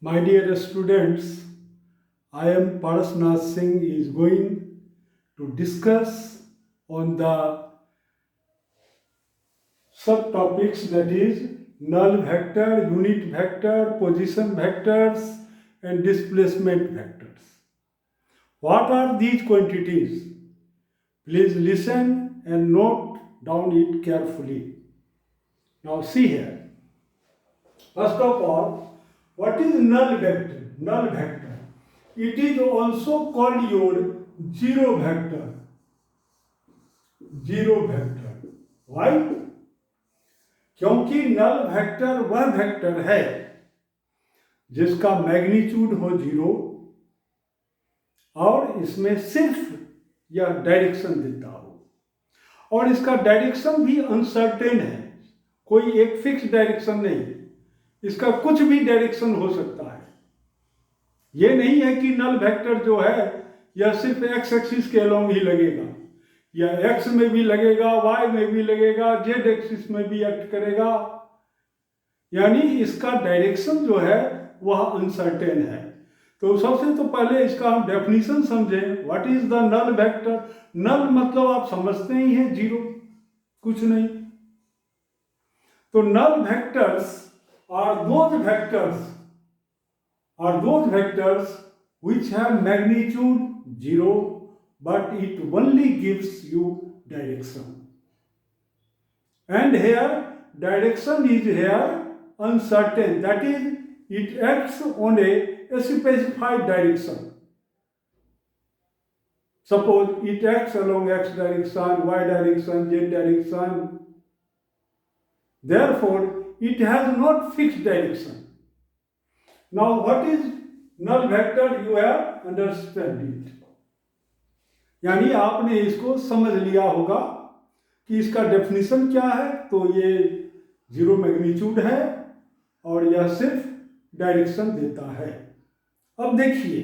My dear students, I am Parasnath Singh is going to discuss on the subtopics, that is null vector, unit vector, position vectors and displacement vectors. What are these quantities? Please listen and note down it carefully. Now see here. First of all, what is null vector? Null vector. It is also called your zero vector. Zero vector. Why? क्योंकि null vector वह vector है जिसका magnitude हो zero और इसमें सिर्फ यह direction देता हो और इसका डायरेक्शन भी अनसर्टेन है, कोई एक फिक्स डायरेक्शन नहीं, इसका कुछ भी डायरेक्शन हो सकता है। ये नहीं है कि नल वेक्टर जो है यह सिर्फ एक्स एक्सिस के अलोंग ही लगेगा, यह एक्स में भी लगेगा, वाई में भी लगेगा, जेड एक्सिस में भी एक्ट करेगा, यानी इसका डायरेक्शन जो है वह अनसर्टेन है। तो सबसे तो पहले इसका हम डेफिनेशन समझें। What is the null vector? Null मतलब आप समझते ही हैं जीरो, कुछ नहीं। तो null vectors are those vectors which have magnitude 0 but it only gives you direction, and here direction is here uncertain, that is it acts on a specified direction. Suppose it acts along x direction, y direction, z direction, therefore it has not fixed direction. Now what is null vector? You have understood it. यानी आपने इसको समझ लिया होगा कि इसका definition क्या है। तो ये जीरो मैग्नीट्यूड है और यह सिर्फ डायरेक्शन देता है। अब देखिए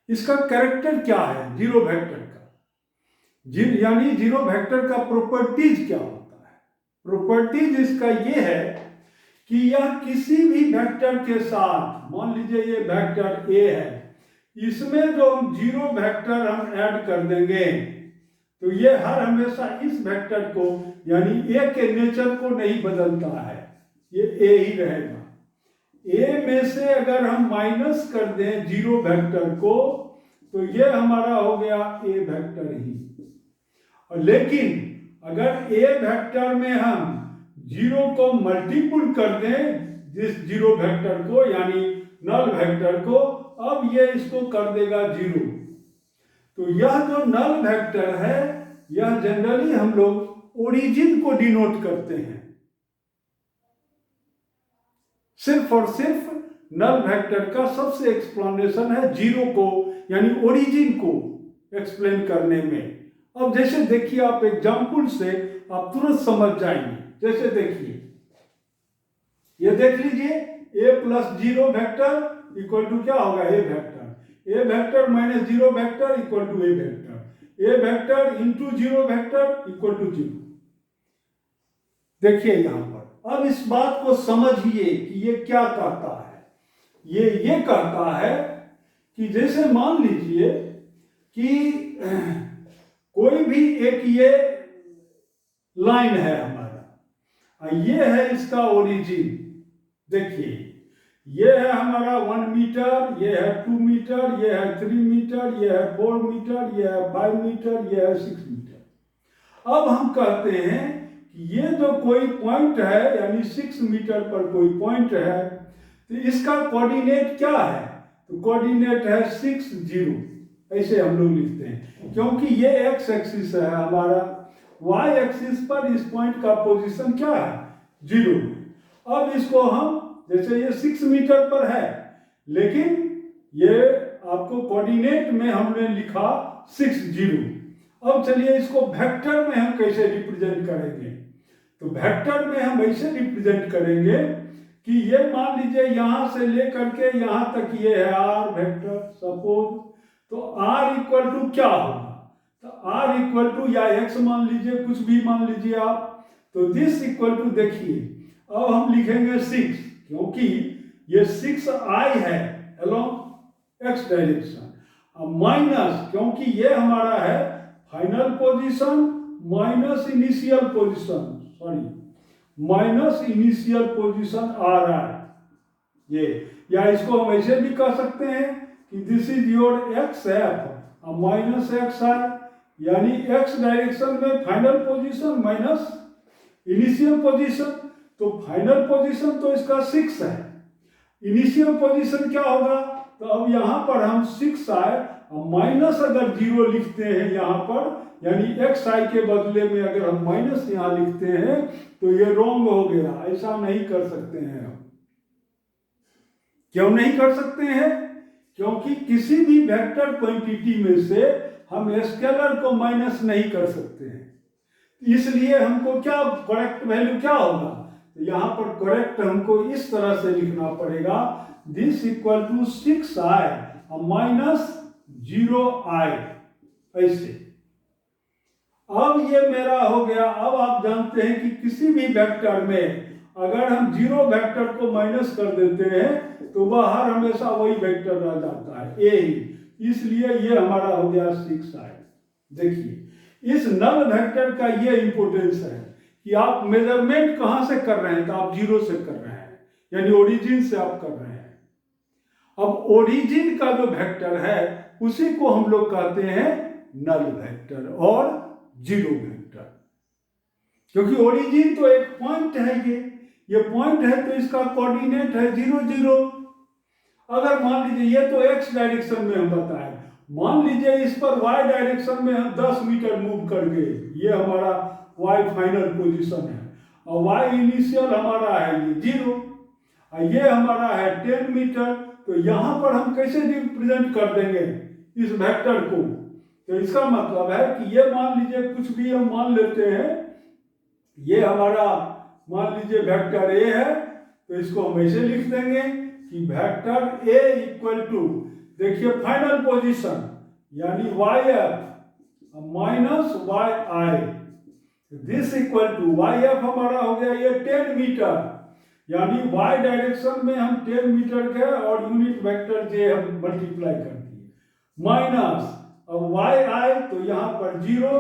इसका कैरेक्टर क्या है जीरो वेक्टर का, यानी जीरो वेक्टर का प्रॉपर्टीज क्या होता है। प्रॉपर्टीज इसका ये है कि यह किसी भी वेक्टर के साथ, मान लीजिए ये वेक्टर ए है, इसमें जो हम जीरो वेक्टर हम ऐड कर देंगे तो ये हर हमेशा इस वेक्टर को यानी ए के नेचर को नहीं बदलता है, ये ए ही रहेगा। ए में से अगर हम माइनस कर दें जीरो वेक्टर को तो ये हमारा हो गया ए वेक्टर ही। और लेकिन अगर ए वेक्टर में हम जीरो को मल्टीपुल कर दें जिस जीरो वेक्टर को यानी नल वेक्टर को, अब ये इसको कर देगा जीरो। तो यह जो नल वेक्टर है यह जनरली हम लोग ओरिजिन को डिनोट करते हैं। सिर्फ और सिर्फ नल वेक्टर का सबसे एक्सप्लेनेशन है जीरो को यानी ओरिजिन को एक्सप्लेन करने में। अब जैसे देखिए आप एग्जाम्पल से आप तुरंत समझ जाएंगे। जैसे देखिए ये देख लीजिए a plus zero vector equal to क्या होगा A vector, A vector minus zero vector equal to A vector, A vector into zero vector equal to zero. देखिए यहां पर अब इस बात को समझिए कि ये क्या कहता है। ये कहता है कि जैसे मान लीजिए कि कोई भी एक ये लाइन है हमारा, ये है इसका ओरिजिन। देखिए ये है हमारा 1 मीटर, ये है 2 मीटर, ये है 3 मीटर, ये है 4 मीटर, ये है 5 मीटर, ये है 6 मीटर। अब हम कहते हैं कि ये जो कोई पॉइंट है यानी 6 मीटर पर कोई पॉइंट है तो इसका कोऑर्डिनेट क्या है? तो कोऑर्डिनेट है 6 0, ऐसे हम लोग लिखते हैं क्योंकि ये एक्स एक्सिस है हमारा, वाई एक्सिस पर इस पॉइंट का पोजीशन क्या है? 0। अब इसको हम जैसे ये 6 मीटर पर है लेकिन ये आपको कोऑर्डिनेट में हमने लिखा 6 0। अब चलिए इसको वेक्टर में हम कैसे रिप्रेजेंट करेंगे? तो वेक्टर में हम ऐसे रिप्रेजेंट करेंगे कि ये मान लीजिए यहां से लेकर के यहां तक ये है आर वेक्टर सपोज, तो आर इक्वल टू क्या होगा? तो आर इक्वल टू या एक्स मान लीजिए, कुछ भी मान लीजिए आप, तो दिस इक्वल टू देखिए अब हम लिखेंगे 6 क्योंकि ये 6i है along x डायरेक्शन। अब माइनस, क्योंकि ये हमारा है final position minus initial position, sorry minus initial position आ रहा है ये, या इसको हम ऐसे भी कह सकते हैं कि this is your X F minus X I, यानी एक्स डायरेक्शन में final position minus initial position. तो फाइनल पोजीशन तो इसका 6 है, इनिशियल पोजीशन क्या होगा, तो अब यहां पर हम 6 आए माइनस अगर 0 लिखते हैं यहां पर, यानी एक्स आई के बदले में अगर हम माइनस यहां लिखते हैं तो ये रॉन्ग हो गया, ऐसा नहीं कर सकते हैं हम। क्यों नहीं कर सकते हैं, क्योंकि किसी भी वेक्टर क्वांटिटी में से हम स्केलर को माइनस नहीं कर सकते हैं। इसलिए हमको क्या करेक्ट वैल्यू क्या होगा, तो यहां पर करेक्ट हमको इस तरह से लिखना पड़ेगा, this equal to 6i minus 0i, ऐसे। अब ये मेरा हो गया। अब आप जानते हैं कि किसी भी वेक्टर में अगर हम 0 वेक्टर को माइनस कर देते हैं तो बाहर हमेशा वही वेक्टर रह जाता है ए ही, इसलिए ये हमारा हो गया 6i। देखिए इस नल वेक्टर का ये इंपॉर्टेंस है कि आप मेजरमेंट कहां से कर रहे हैं, तो आप 0 से कर रहे हैं, यानी ओरिजिन से आप कर रहे हैं। अब ओरिजिन का जो वेक्टर है उसी को हम लोग कहते हैं नल वेक्टर और 0 वेक्टर, क्योंकि ओरिजिन तो एक पॉइंट है, ये पॉइंट है तो इसका कोऑर्डिनेट है 0 0। अगर मान लीजिए ये तो एक्स डायरेक्शन में हम बताएं, मान लीजिए इस पर वाई डायरेक्शन में हम 10 मीटर मूव कर गए, ये हमारा वाई फाइनल पोजीशन है, और वाई इनिशियल हमारा है ये 0, और ये हमारा है 10 मीटर। तो यहां पर हम कैसे रिप्रेजेंट कर देंगे इस वेक्टर को, तो इसका मतलब है कि ये मान लीजिए कुछ भी हम मान लेते हैं, ये हमारा मान लीजिए वेक्टर ए है, तो इसको हम ऐसे लिख देंगे कि वेक्टर ए इक्वल टू, देखिए फाइनल पोजीशन यानी Y F minus Y I, this equal to Y F हमारा हो गया ये 10 मीटर, यानी वाई डायरेक्शन में हम 10 मीटर के और यूनिट वेक्टर जे हम मल्टीप्लाई कर दिए, माइनस अब वाई आई तो यहाँ पर 0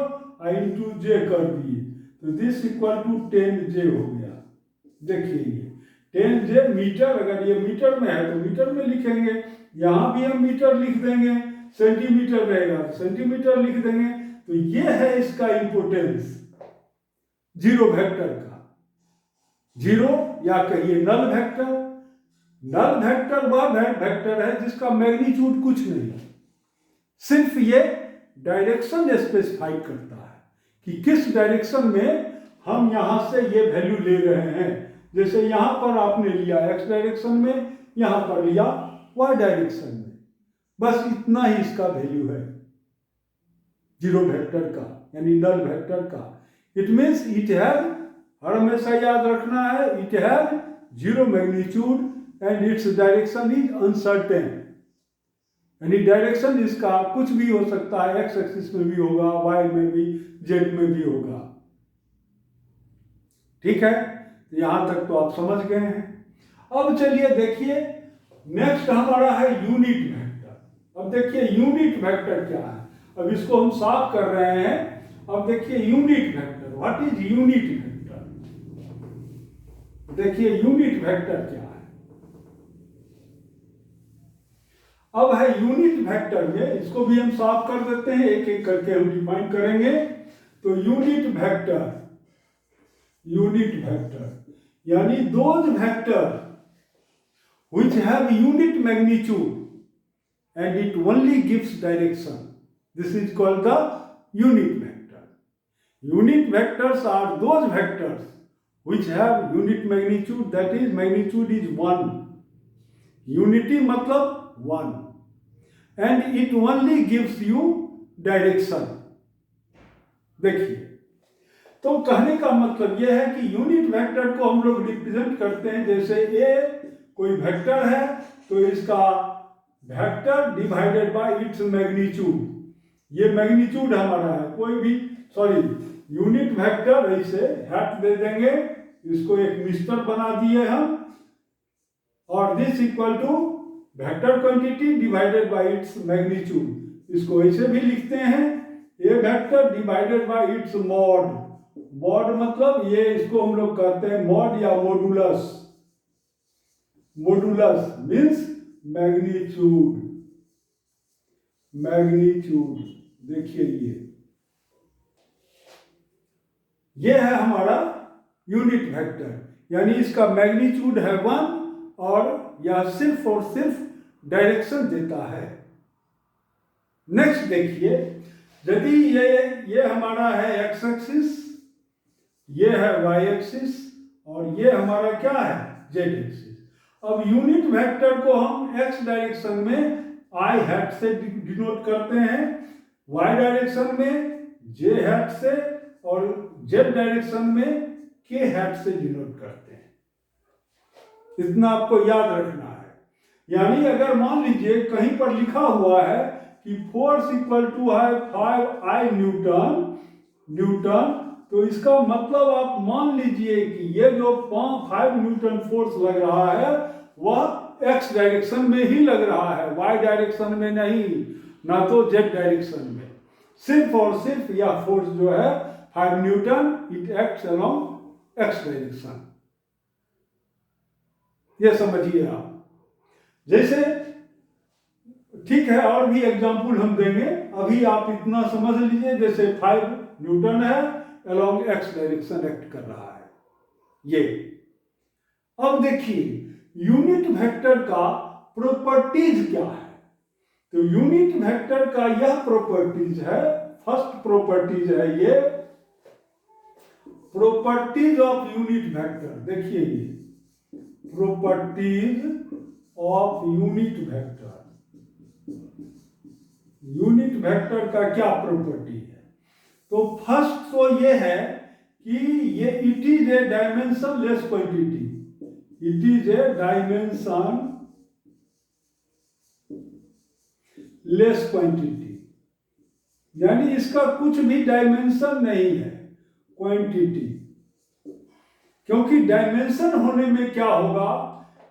इंटू जे कर दिए, तो दिस इक्वल टू 10 जे हो गया। देखिए ये 10 जे मीटर, अगर ये मीटर में है तो मीटर में लिखेंगे, यहां भी हम मीटर लिख देंगे, सेंटीमीटर रहेगा सेंटीमीटर लिख देंगे। तो ये है इसका इंपोर्टेंस 0 वेक्टर का। 0 या कहिए नल वेक्टर, नल वेक्टर वह वेक्टर है जिसका मैग्नीट्यूड कुछ नहीं, सिर्फ ये डायरेक्शन स्पेसिफाई करता है कि किस डायरेक्शन में हम यहां से ये वैल्यू ले रहे हैं। जैसे यहां पर आपने लिया एक्स डायरेक्शन में, यहां पर लिया वाई डायरेक्शन में, बस इतना ही इसका वैल्यू है 0 वेक्टर का, यानी नल वेक्टर का। इट मीन्स इट हैज, हर हमेशा याद रखना है, it has 0 magnitude and its direction is uncertain, यानी डायरेक्शन इसका कुछ भी हो सकता है, एक्स एक्सिस में भी होगा, वाई में भी, जेड में भी होगा। ठीक है, तो यहां तक तो आप समझ गए हैं। अब चलिए देखिए नेक्स्ट हमारा है यूनिट वेक्टर। अब देखिए यूनिट वेक्टर क्या है, अब इसको हम साफ कर रहे हैं। अब देखिए unit vector, what is unit vector. देखिए यूनिट वेक्टर क्या है। अब है यूनिट वेक्टर में, इसको भी हम साफ कर देते हैं, एक एक करके हम डिफाइन करेंगे। तो यूनिट वेक्टर यानी those vector which have unit magnitude and it only gives direction, this is called the unit vector. Unit vectors are those vectors which have unit magnitude, that is magnitude is 1, unity मतलब 1, and it only gives you direction। देखिए तो कहने का मतलब यह है कि unit vector को हम लोग रिप्रेजेंट करते हैं, जैसे ए कोई वेक्टर है तो इसका vector divided by its magnitude, ये मैग्नीट्यूड हमारा है। कोई भी सॉरी यूनिट वेक्टर ऐसे हैट दे देंगे, इसको एक मिस्टर बना दिए हम, और this equal to vector quantity divided by its magnitude. इसको ऐसे भी लिखते हैं A vector divided by its mod. Mod मतलब ये इसको हम लोग कहते हैं मॉड या modulus. Modulus means magnitude. Magnitude देखिए ये है हमारा यूनिट वेक्टर, यानी इसका मैग्नीट्यूड है 1 और यह सिर्फ और सिर्फ डायरेक्शन देता है। नेक्स्ट देखिए, यदि ये हमारा है एक्स एक्सिस, ये है वाई एक्सिस और ये हमारा क्या है जेड एक्सिस। अब यूनिट वेक्टर को हम एक्स डायरेक्शन में आई हैट से डिनोट करते हैं, वाई डायरेक्शन में जे हैट से और जेड डायरेक्शन में के हैट से डिनोट करते हैं। इतना आपको याद रखना है। यानी अगर मान लीजिए कहीं पर लिखा हुआ है कि फोर्स इक्वल टू है 5 न्यूटन, तो इसका मतलब आप मान लीजिए कि ये जो 5 न्यूटन फोर्स लग रहा है वह एक्स डायरेक्शन में ही लग रहा है, वाई डायरेक्शन में नहीं, ना तो जेड डायरेक्शन में। सिर्फ और सिर्फ यह फोर्स जो है 5 Newton it acts along x direction. ये समझिए आप। जैसे ठीक है, और भी एग्जाम्पल हम देंगे, अभी आप इतना समझ लीजिए। जैसे 5 न्यूटन है अलोंग एक्स डायरेक्शन एक्ट कर रहा है ये। अब देखिए यूनिट वेक्टर का प्रॉपर्टीज क्या है। तो यूनिट वेक्टर का यह प्रॉपर्टीज है, फर्स्ट प्रॉपर्टीज है ये प्रॉपर्टीज ऑफ यूनिट वेक्टर। देखिए ये properties of unit vector. Unit vector का क्या प्रॉपर्टी है? तो फर्स्ट तो ये है कि ये it is a dimension less quantity. It is a dimension less quantity, यानी इसका कुछ भी डायमेंशन नहीं है, क्वांटिटी। क्योंकि डायमेंशन होने में क्या होगा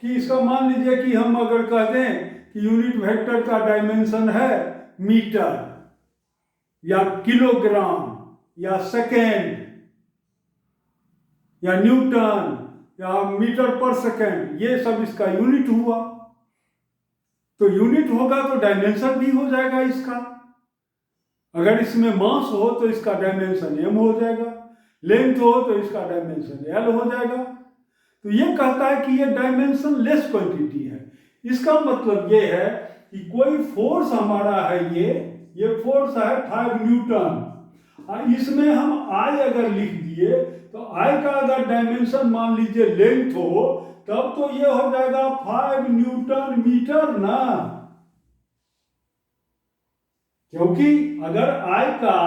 कि इसका मान लीजिए कि हम अगर कह दें कि यूनिट वेक्टर का डायमेंशन है मीटर या किलोग्राम या सेकेंड या न्यूटन या मीटर पर सेकेंड, ये सब इसका यूनिट हुआ। तो यूनिट होगा तो डायमेंशन भी हो जाएगा इसका। अगर इसमें मास हो तो इसका डायमेंशन m हो जाएगा, लेंथ हो तो इसका डायमेंशन l हो जाएगा। तो ये कहता है कि ये डायमेंशन लेस क्वांटिटी है। इसका मतलब ये है कि कोई फोर्स हमारा है, ये फोर्स है 5 न्यूटन। इसमें हम I अगर लिख दिए तो I का अगर डायमेंशन मान लीजिए लेंथ हो, तब तो ये हो जाएगा 5 न्यूटन मीटर ना। क्योंकि अगर I का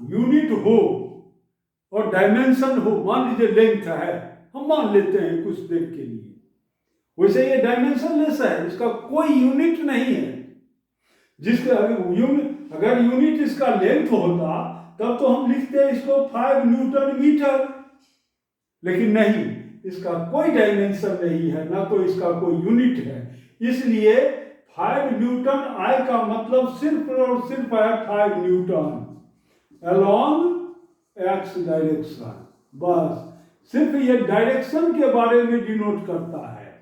यूनिट हो और डायमेंशन हो, मान लीजिए लेंथ है, हम मान लेते हैं कुछ देर के लिए, वैसे ये डायमेंशन लेस है, इसका कोई यूनिट नहीं है। जिसका अगर यूनिट इसका लेंथ होता तब तो हम लिखते हैं इसको 5 न्यूटन मीटर, लेकिन नहीं, इसका कोई डायमेंशन नहीं है, ना तो इसका कोई यूनिट है। इसलिए 5 न्यूटन I का मतलब सिर्फ और सिर्फ है 5 न्यूटन अलोंग एक्स डायरेक्शन। बस सिर्फ ये डायरेक्शन के बारे में डिनोट करता है।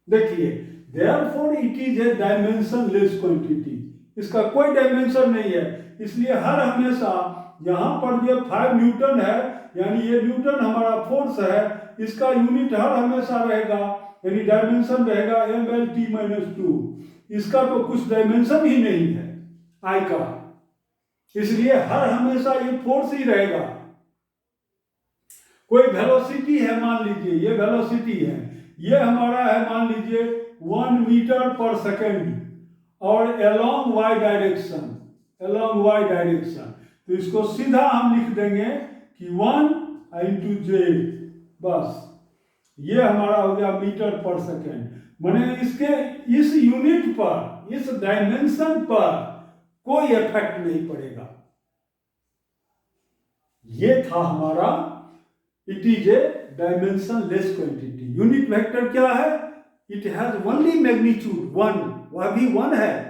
देखिए therefore it is a dimensionless quantity, इसका कोई डायमेंशन नहीं है। इसलिए हर हमेशा यहाँ पर ये 5 न्यूटन है, यानी ये न्यूटन हमारा फोर्स है, इसका यूनिट हर हमेशा रहेगा, यानी डायमेंशन रहेगा mL/t-2। इसका तो कुछ डायमेंशन ही नहीं है I का, इसलिए हर हमेशा ये फोर्स ही रहेगा। कोई वेलोसिटी है, मान लीजिए ये वेलोसिटी है, ये हमारा है मान लीजिए 1 मीटर पर सेकेंड और along y direction, along y direction. तो इसको सीधा हम लिख देंगे कि 1 into j, बस ये हमारा हो गया मीटर पर सेकेंड। माने इसके इस यूनिट पर, इस डायमेंशन पर कोई इफेक्ट नहीं पड़ेगा। ये था हमारा it is a dimension less quantity. Unit vector क्या है? It has only magnitude one, वह भी वन है,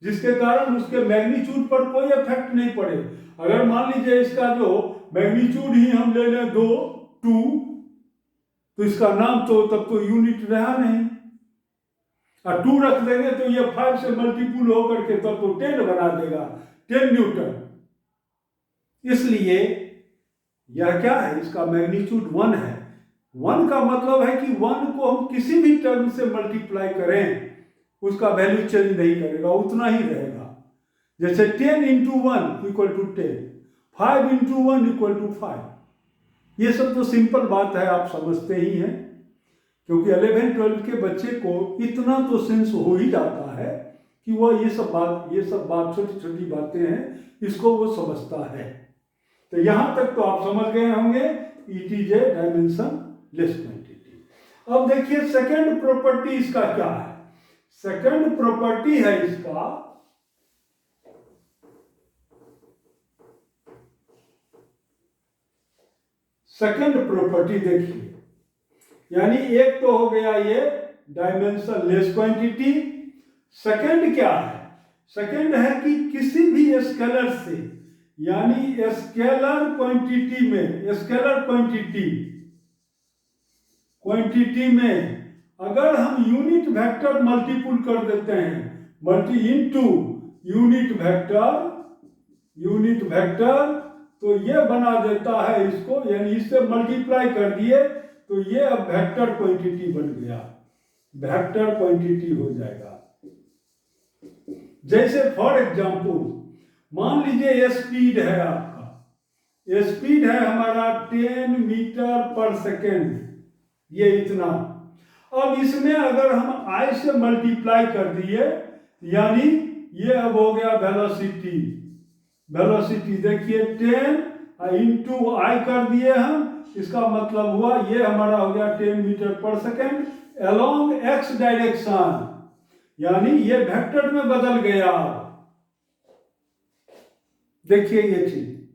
जिसके कारण उसके मैग्नीट्यूड पर कोई इफेक्ट नहीं पड़े। अगर मान लीजिए इसका जो मैग्नीट्यूड ही हम ले लें 2, 2, तो इसका नाम तो तब तो यूनिट रहा नहीं, और 2 रख देंगे तो ये 5 से मल्टीपुल होकर के तब तो 10 बना देगा, 10 न्यूटन। इसलिए यह क्या है, इसका मैग्नीट्यूड 1 है। 1 का मतलब है कि 1 को हम किसी भी टर्म से मल्टीप्लाई करें उसका वैल्यू चेंज नहीं करेगा, उतना ही रहेगा। जैसे 10 into 1 equal to 10, 5 into 1 equal to 5। ये सब तो सिंपल बात है, आप समझते ही हैं, क्योंकि 11-12 के बच्चे को इतना तो सेंस हो ही जाता है कि वह ये सब बात छोटी छोटी बातें हैं, इसको वो समझता है। तो यहां तक तो आप समझ गए होंगे, it is a dimension less quantity. अब देखिए सेकंड प्रॉपर्टी इसका क्या है। सेकंड प्रॉपर्टी है इसका सेकंड प्रॉपर्टी देखिए, यानी एक तो हो गया ये डायमेंशन लेस क्वांटिटी। सेकंड क्या है, सेकंड है कि किसी भी स्केलर से, यानी स्केलर क्वांटिटी में, स्केलर क्वांटिटी में अगर हम यूनिट वेक्टर मल्टीपुल कर देते हैं, मल्टी इनटू यूनिट वेक्टर, तो ये बना देता है इसको, यानी इससे मल्टीप्लाई कर दिए तो ये अब वेक्टर क्वांटिटी बन गया, वेक्टर क्वांटिटी हो जाएगा। जैसे फॉर एग्जांपल मान लीजिए स्पीड है आपका, स्पीड है हमारा 10 मीटर पर सेकेंड, ये इतना। अब इसमें अगर हम आई से मल्टीप्लाई कर दिए, यानी ये अब हो गया वेलोसिटी। देखिए 10 इंटू आई कर दिए हम, इसका मतलब हुआ ये हमारा हो गया 10 मीटर पर सेकेंड अलोंग एक्स डायरेक्शन, यानी ये वेक्टर में बदल गया। देखिए ये चीज,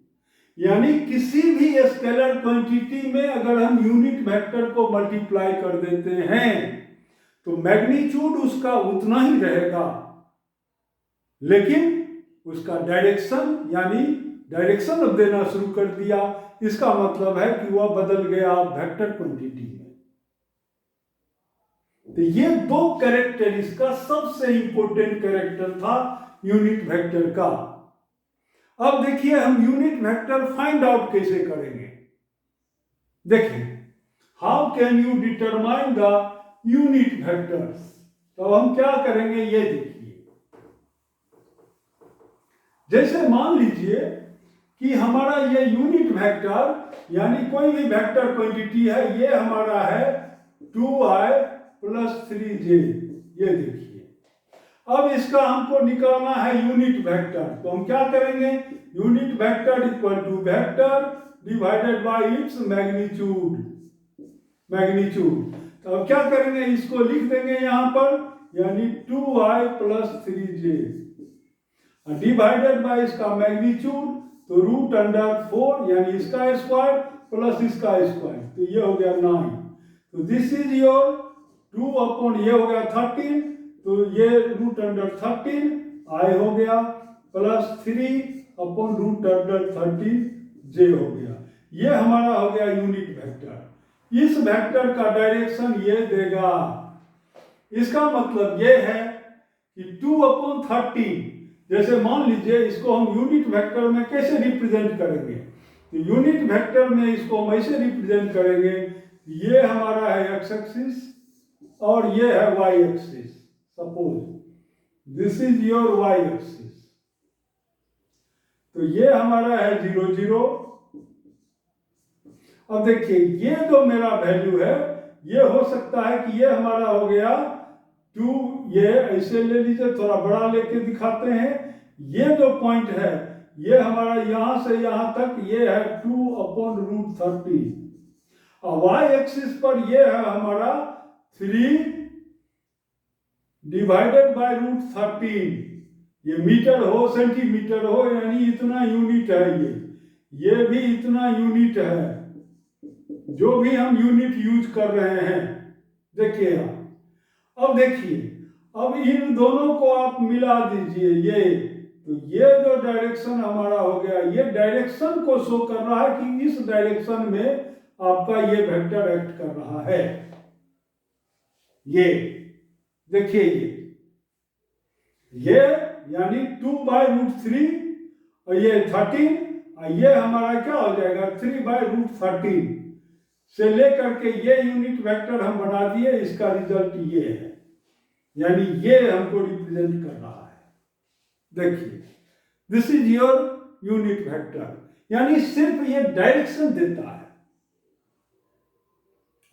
यानी किसी भी स्केलर क्वांटिटी में अगर हम यूनिट वेक्टर को मल्टीप्लाई कर देते हैं तो मैग्नीट्यूड उसका उतना ही रहेगा, लेकिन उसका डायरेक्शन, यानी डायरेक्शन अब देना शुरू कर दिया, इसका मतलब है कि वह बदल गया वेक्टर क्वांटिटी में। तो ये दो कैरेक्टर इसका सबसे इंपॉर्टेंट कैरेक्टर था यूनिट वेक्टर का। अब देखिए हम यूनिट वेक्टर फाइंड आउट कैसे करेंगे। देखिए how can you determine the unit vectors, तो हम क्या करेंगे ये देखिए। जैसे मान लीजिए कि हमारा ये यूनिट वेक्टर, यानी कोई भी वेक्टर क्वांटिटी है, ये हमारा है 2i + 3j, ये देखिए। अब इसका हमको निकालना है यूनिट वेक्टर, तो हम क्या करेंगे, unit vector equal to vector divided by its magnitude. तो अब क्या करेंगे, इसको लिख देंगे यहां पर, यानी 2i + 3j डिवाइडेड बाय इसका मैग्नीट्यूड, तो √4, यानी इसका स्क्वायर प्लस इसका स्क्वायर, तो ये हो गया 9। तो दिस इज योर 2 अपॉन ये हो गया 13, तो ये √13 आई हो गया प्लस 3 अपॉन √13 जे हो गया। ये हमारा हो गया यूनिट वेक्टर। इस वेक्टर का डायरेक्शन ये देगा। इसका मतलब ये है कि 2/13, जैसे मान लीजिए इसको हम यूनिट वेक्टर में कैसे रिप्रेजेंट करेंगे, तो यूनिट वेक्टर में इसको हम ऐसे रिप्रेजेंट करेंगे, ये हमारा है एक्स एक्सिस और ये है Y axis. Suppose this is your Y axis, तो ये हमारा है 0 0। अब देखिए ये जो मेरा वैल्यू है, ये हो सकता है कि ये हमारा हो गया 2, ये ऐसे ले लीजिए, थोड़ा बड़ा लेके दिखाते हैं। ये जो पॉइंट है ये हमारा यहां से यहां तक, ये है 2/√13। और वाई एक्सिस पर ये है हमारा 3 डिवाइडेड बाय √13। ये मीटर हो सेंटीमीटर हो, यानी इतना यूनिट है, ये भी इतना यूनिट है जो भी हम यूनिट यूज कर रहे हैं। देखिए अब देखिए, अब इन दोनों को आप मिला दीजिए, ये तो ये जो डायरेक्शन हमारा हो गया, ये डायरेक्शन को शो कर रहा है कि इस डायरेक्शन में आपका ये वेक्टर एक्ट कर रहा है। ये देखिए, ये यानी 2/√3 और ये 13, और ये हमारा क्या हो जाएगा 3/√13 से लेकर के ये यूनिट वेक्टर हम बना दिए। इसका रिजल्ट ये है, यानी ये हमको रिप्रेजेंट कर रहा है। देखिए, this is your unit vector, यानी सिर्फ ये डायरेक्शन देता है।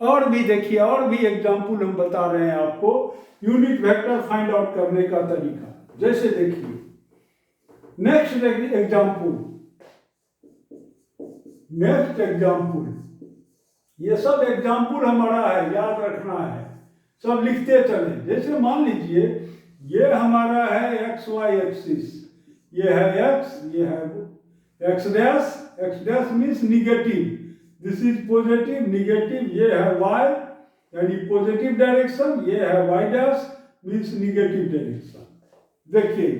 और भी देखिए, और भी एग्जाम्पल हम बता रहे हैं आपको यूनिट वेक्टर फाइंड आउट करने का तरीका। जैसे देखिए, नेक्स्ट एग्जाम्पल, ये सब एग्जाम्पल हमारा है, याद रखना है, सब लिखते चले। जैसे मान लीजिए ये हमारा है एक्स वाई एक्सिस, ये है एक्स, ये है X dash, X dash means negative, this is positive negative, ये है वाई यानी पॉजिटिव डायरेक्शन, ये है Y dash means negative direction. देखिए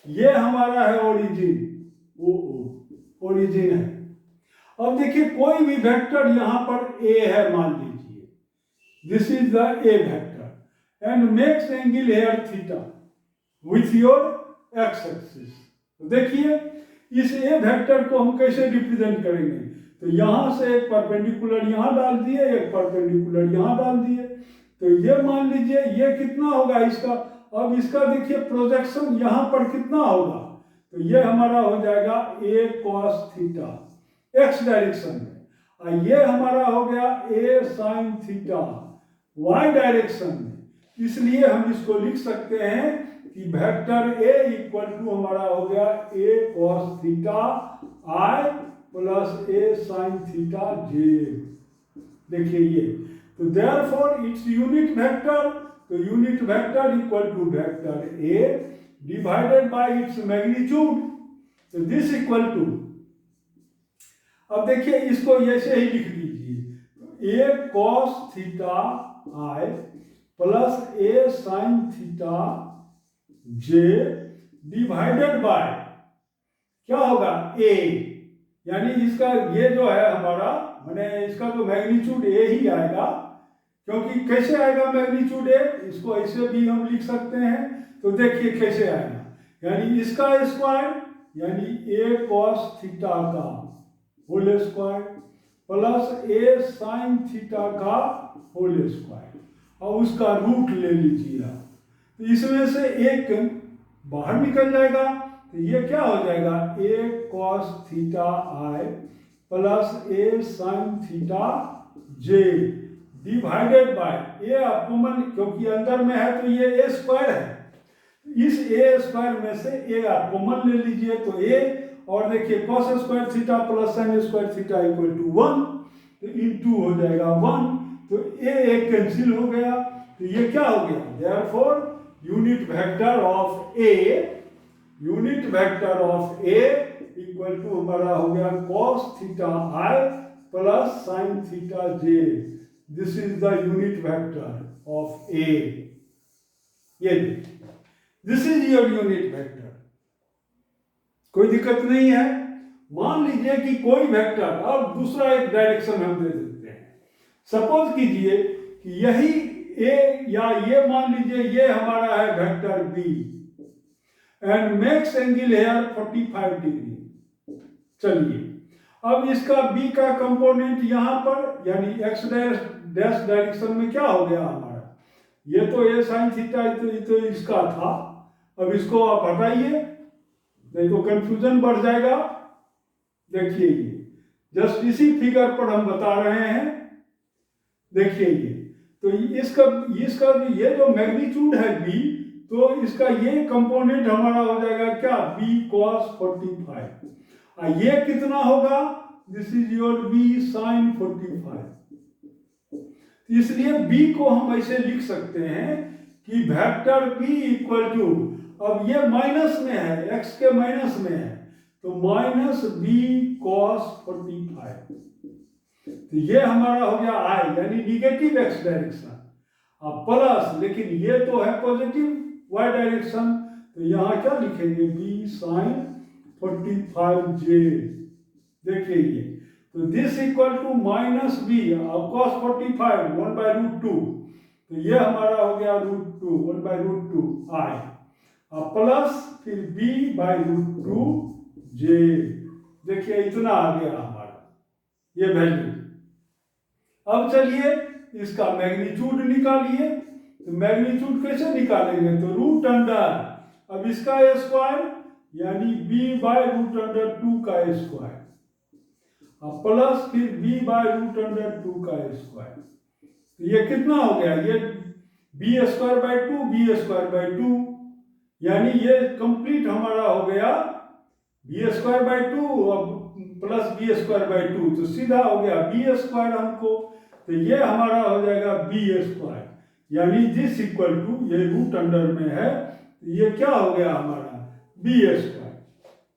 ये हमारा है ओरिजिन, ओरिजिन है। अब देखिए कोई भी वेक्टर यहां पर ए है, मान लीजिए this is the A vector and makes angle hair theta with your X axis. तो देखिए इस ए वेक्टर को हम कैसे रिप्रेजेंट करेंगे, तो यहां से एक परपेंडिकुलर यहां डाल दिए, एक परपेंडिकुलर यहां डाल दिए, तो ये मान लीजिए ये कितना होगा इसका। अब इसका देखिए प्रोजेक्शन यहां पर कितना होगा, तो ये हमारा हो जाएगा A cos theta x direction में, और ये हमारा हो गया ए साइन थीटा वाई डायरेक्शन में। इसलिए हम इसको लिख सकते हैं कि वेक्टर ए इक्वल टू हमारा हो गया A cos theta I plus A sine theta J. देखिए ये, तो देयरफॉर इट्स यूनिट वेक्टर, तो unit vector equal to vector A divided by its magnitude, तो दिस इक्वल टू, अब देखिए इसको ऐसे ही लिख दीजिए, A cos theta I plus A sine theta J divided by क्या होगा ए, यानी इसका ये जो है हमारा मैंने इसका तो मैग्नीट्यूड ए ही आएगा, क्योंकि कैसे आएगा मैग्नीट्यूड ए, इसको ऐसे भी हम लिख सकते हैं। तो देखिए कैसे आएगा, यानी इसका स्क्वायर यानी ए कॉस थीटा का whole square plus A sine theta का होल स्क्वायर, और उसका रूट ले लीजिए आप, तो इसमें से एक बाहर निकल जाएगा, तो ये क्या हो जाएगा A cos theta I plus A sine theta J divided by A common, क्योंकि अंदर में है तो ये ए स्क्वायर है, इस ए स्क्वायर में से ए आप कॉमन ले लीजिए तो ए, और देखिए cos square theta plus sine square theta equal to 1, तो इनटू हो जाएगा 1, तो ए एक कैंसिल हो गया, तो ये क्या हो गया, therefore unit vector of A equal to हमारा हो गया cos theta I plus sine theta J, this is the unit vector of A. ये this is your unit vector, कोई दिक्कत नहीं है। मान लीजिए कि कोई वेक्टर, अब दूसरा एक डायरेक्शन हम दे देते हैं, सपोज कीजिए कि यही ए या ये मान लीजिए ये हमारा है vector B and makes angle here 45 डिग्री। चलिए अब इसका बी का कंपोनेंट यहां पर यानी एक्स डैश डायरेक्शन में क्या हो गया हमारा, ये तो ए साइन थीटा तो इसका था, अब इसको आप हटाइए नहीं तो कंफ्यूजन बढ़ जाएगा। देखिए ये जस्ट इसी फिगर पर हम बता रहे हैं, देखिए ये तो इसका ये जो मैग्नीट्यूड है बी, तो इसका ये कंपोनेंट हमारा हो जाएगा क्या बी कॉस 45, और ये कितना होगा, this is your B sine 45। इसलिए बी को हम ऐसे लिख सकते हैं कि वेक्टर बी इक्वल टू, अब ये माइनस में है, x के माइनस में है, तो माइनस बी कॉस 45, तो ये हमारा हो गया आई यानी निगेटिव x डायरेक्शन, अब प्लस, लेकिन ये तो है पॉजिटिव y डायरेक्शन, तो यहाँ क्या लिखेंगे, b साइन 45j। देखिए ये, तो this equal to minus B cos 45 1/√2, तो ये हमारा हो गया √2 1/√2 आई, अब प्लस फिर b/√2 j। देखिए इतना आ गया हमारा ये वैल्यू। अब चलिए इसका मैग्नीट्यूड निकालिए, तो मैग्नीट्यूड कैसे निकालेंगे, तो रूट अंडर, अब इसका स्क्वायर यानी b/√2 का स्क्वायर, अब प्लस फिर b/√2 का स्क्वायर, तो ये कितना हो गया, ये b²/2 यानी ये कंप्लीट हमारा हो गया b²/2 अब प्लस b²/2, तो सीधा हो गया b² हमको, तो ये हमारा हो जाएगा b², यानी दिस इक्वल टू, ये रूट अंडर में है, तो ये क्या हो गया हमारा b²,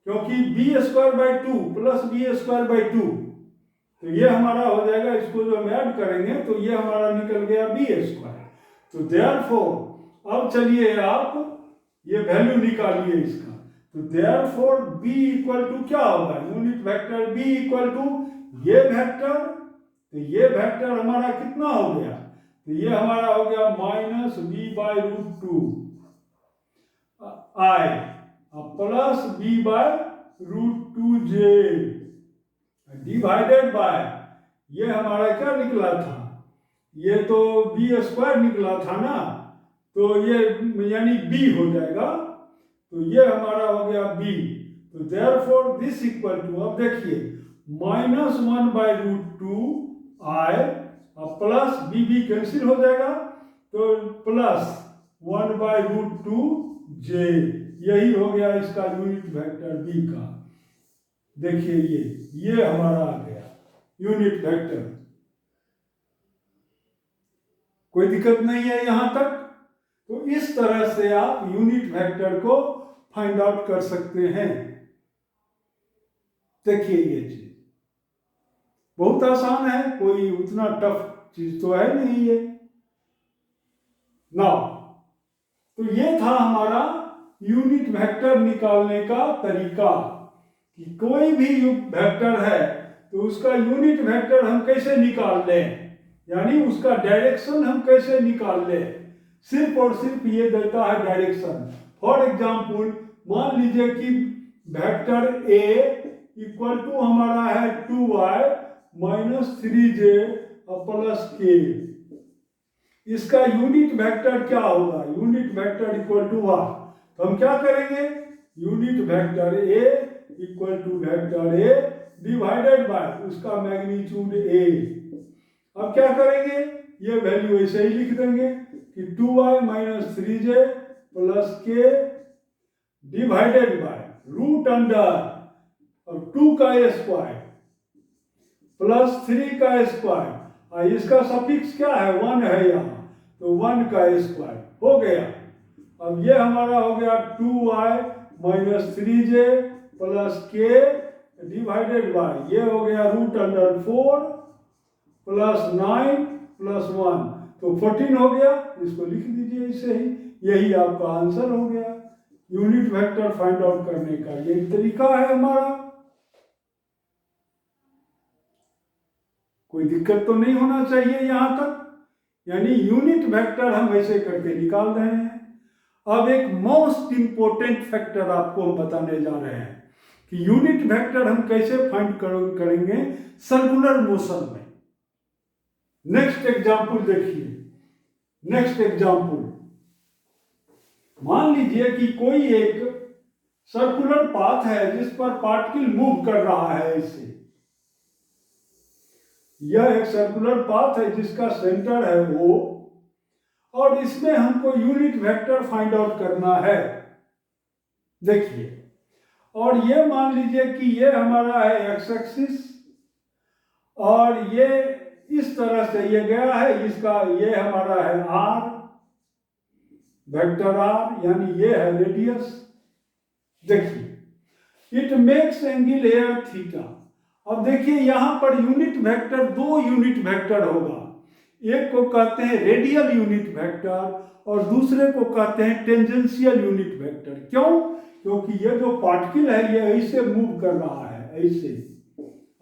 क्योंकि b² प्लस b², तो ये हमारा हो जाएगा, इसको जो हम ऐड करेंगे तो ये हमारा निकल गया b²। तो देयरफॉर अब चलिए आप ये वैल्यू निकालिए इसका, तो देयरफॉर b इक्वल टू क्या होगा, unit vector b equal to ये वेक्टर, तो ये वेक्टर हमारा कितना हो गया, तो ये हमारा हो गया minus b/√2 i plus b/√2j divided by, ये हमारा क्या निकला था, ये तो b² निकला था ना, तो ये यानी b हो जाएगा, तो ये हमारा हो गया b, तो देयरफॉर दिस इक्वल टू, अब देखिए -1/√2 i अब प्लस b कैंसिल हो जाएगा, तो प्लस 1/√2 j, यही हो गया इसका यूनिट वेक्टर b का। देखिए ये हमारा आ गया यूनिट वेक्टर, कोई दिक्कत नहीं है यहां तक। तो इस तरह से आप यूनिट वेक्टर को फाइंड आउट कर सकते हैं। देखिए ये चीज बहुत आसान है, कोई उतना टफ चीज तो है नहीं ये ना। तो ये था हमारा यूनिट वेक्टर निकालने का तरीका, कि कोई भी वेक्टर है तो उसका यूनिट वेक्टर हम कैसे निकाल लें, यानी उसका डायरेक्शन हम कैसे निकाल लें, सिर्फ और सिर्फ ये देता है डायरेक्शन। फॉर एग्जाम्पल मान लीजिए कि वेक्टर ए इक्वल टू हमारा है 2y - 3j प्लस k, इसका यूनिट वेक्टर क्या होगा, unit vector equal to y, तो हम क्या करेंगे, unit vector A equal to vector A divided by उसका मैग्नीट्यूड a। अब क्या करेंगे, ये वैल्यू ऐसे ही लिख देंगे कि 2y - 3j plus k divided by root under और 2 का स्क्वायर प्लस 3 का स्क्वायर, और इसका सफिक्स क्या है, 1 है यहाँ, तो 1 का स्क्वायर हो गया। अब ये हमारा हो गया 2y - 3j plus k divided bye, ये हो गया रूट अंडर 4 प्लस 9 प्लस 1, तो 14 हो गया, इसको लिख दीजिए इसे ही, यही आपका आंसर हो गया यूनिट वेक्टर फाइंड आउट करने का। यही तरीका है हमारा, कोई दिक्कत तो नहीं होना चाहिए यहां तक, यानी यूनिट वेक्टर हम ऐसे करके निकाल रहे हैं। अब एक मोस्ट इंपोर्टेंट फैक्टर आपको हम बताने जा रहे हैं कि यूनिट वेक्टर हम कैसे फाइंड करेंगे सर्कुलर मोशन में। नेक्स्ट एग्जांपल देखिए, नेक्स्ट एग्जांपल मान लीजिए कि कोई एक सर्कुलर पाथ है जिस पर पार्टिकल मूव कर रहा है ऐसे, यह एक सर्कुलर पाथ है जिसका सेंटर है O, और इसमें हमको यूनिट वेक्टर फाइंड आउट करना है। देखिए, और ये मान लीजिए कि ये हमारा है एक्स एक्सिस, और ये इस तरह से ये गया है, इसका ये हमारा है r वेक्टर r, यानी ये है रेडियस। देखिए it makes angle air theta. अब देखिए यहां पर यूनिट वेक्टर, दो यूनिट वेक्टर होगा, एक को कहते हैं रेडियल यूनिट वेक्टर और दूसरे को कहते हैं टेंजेंशियल यूनिट वेक्टर। क्यों? क्योंकि ये जो पार्टिकल है ये ऐसे मूव कर रहा है,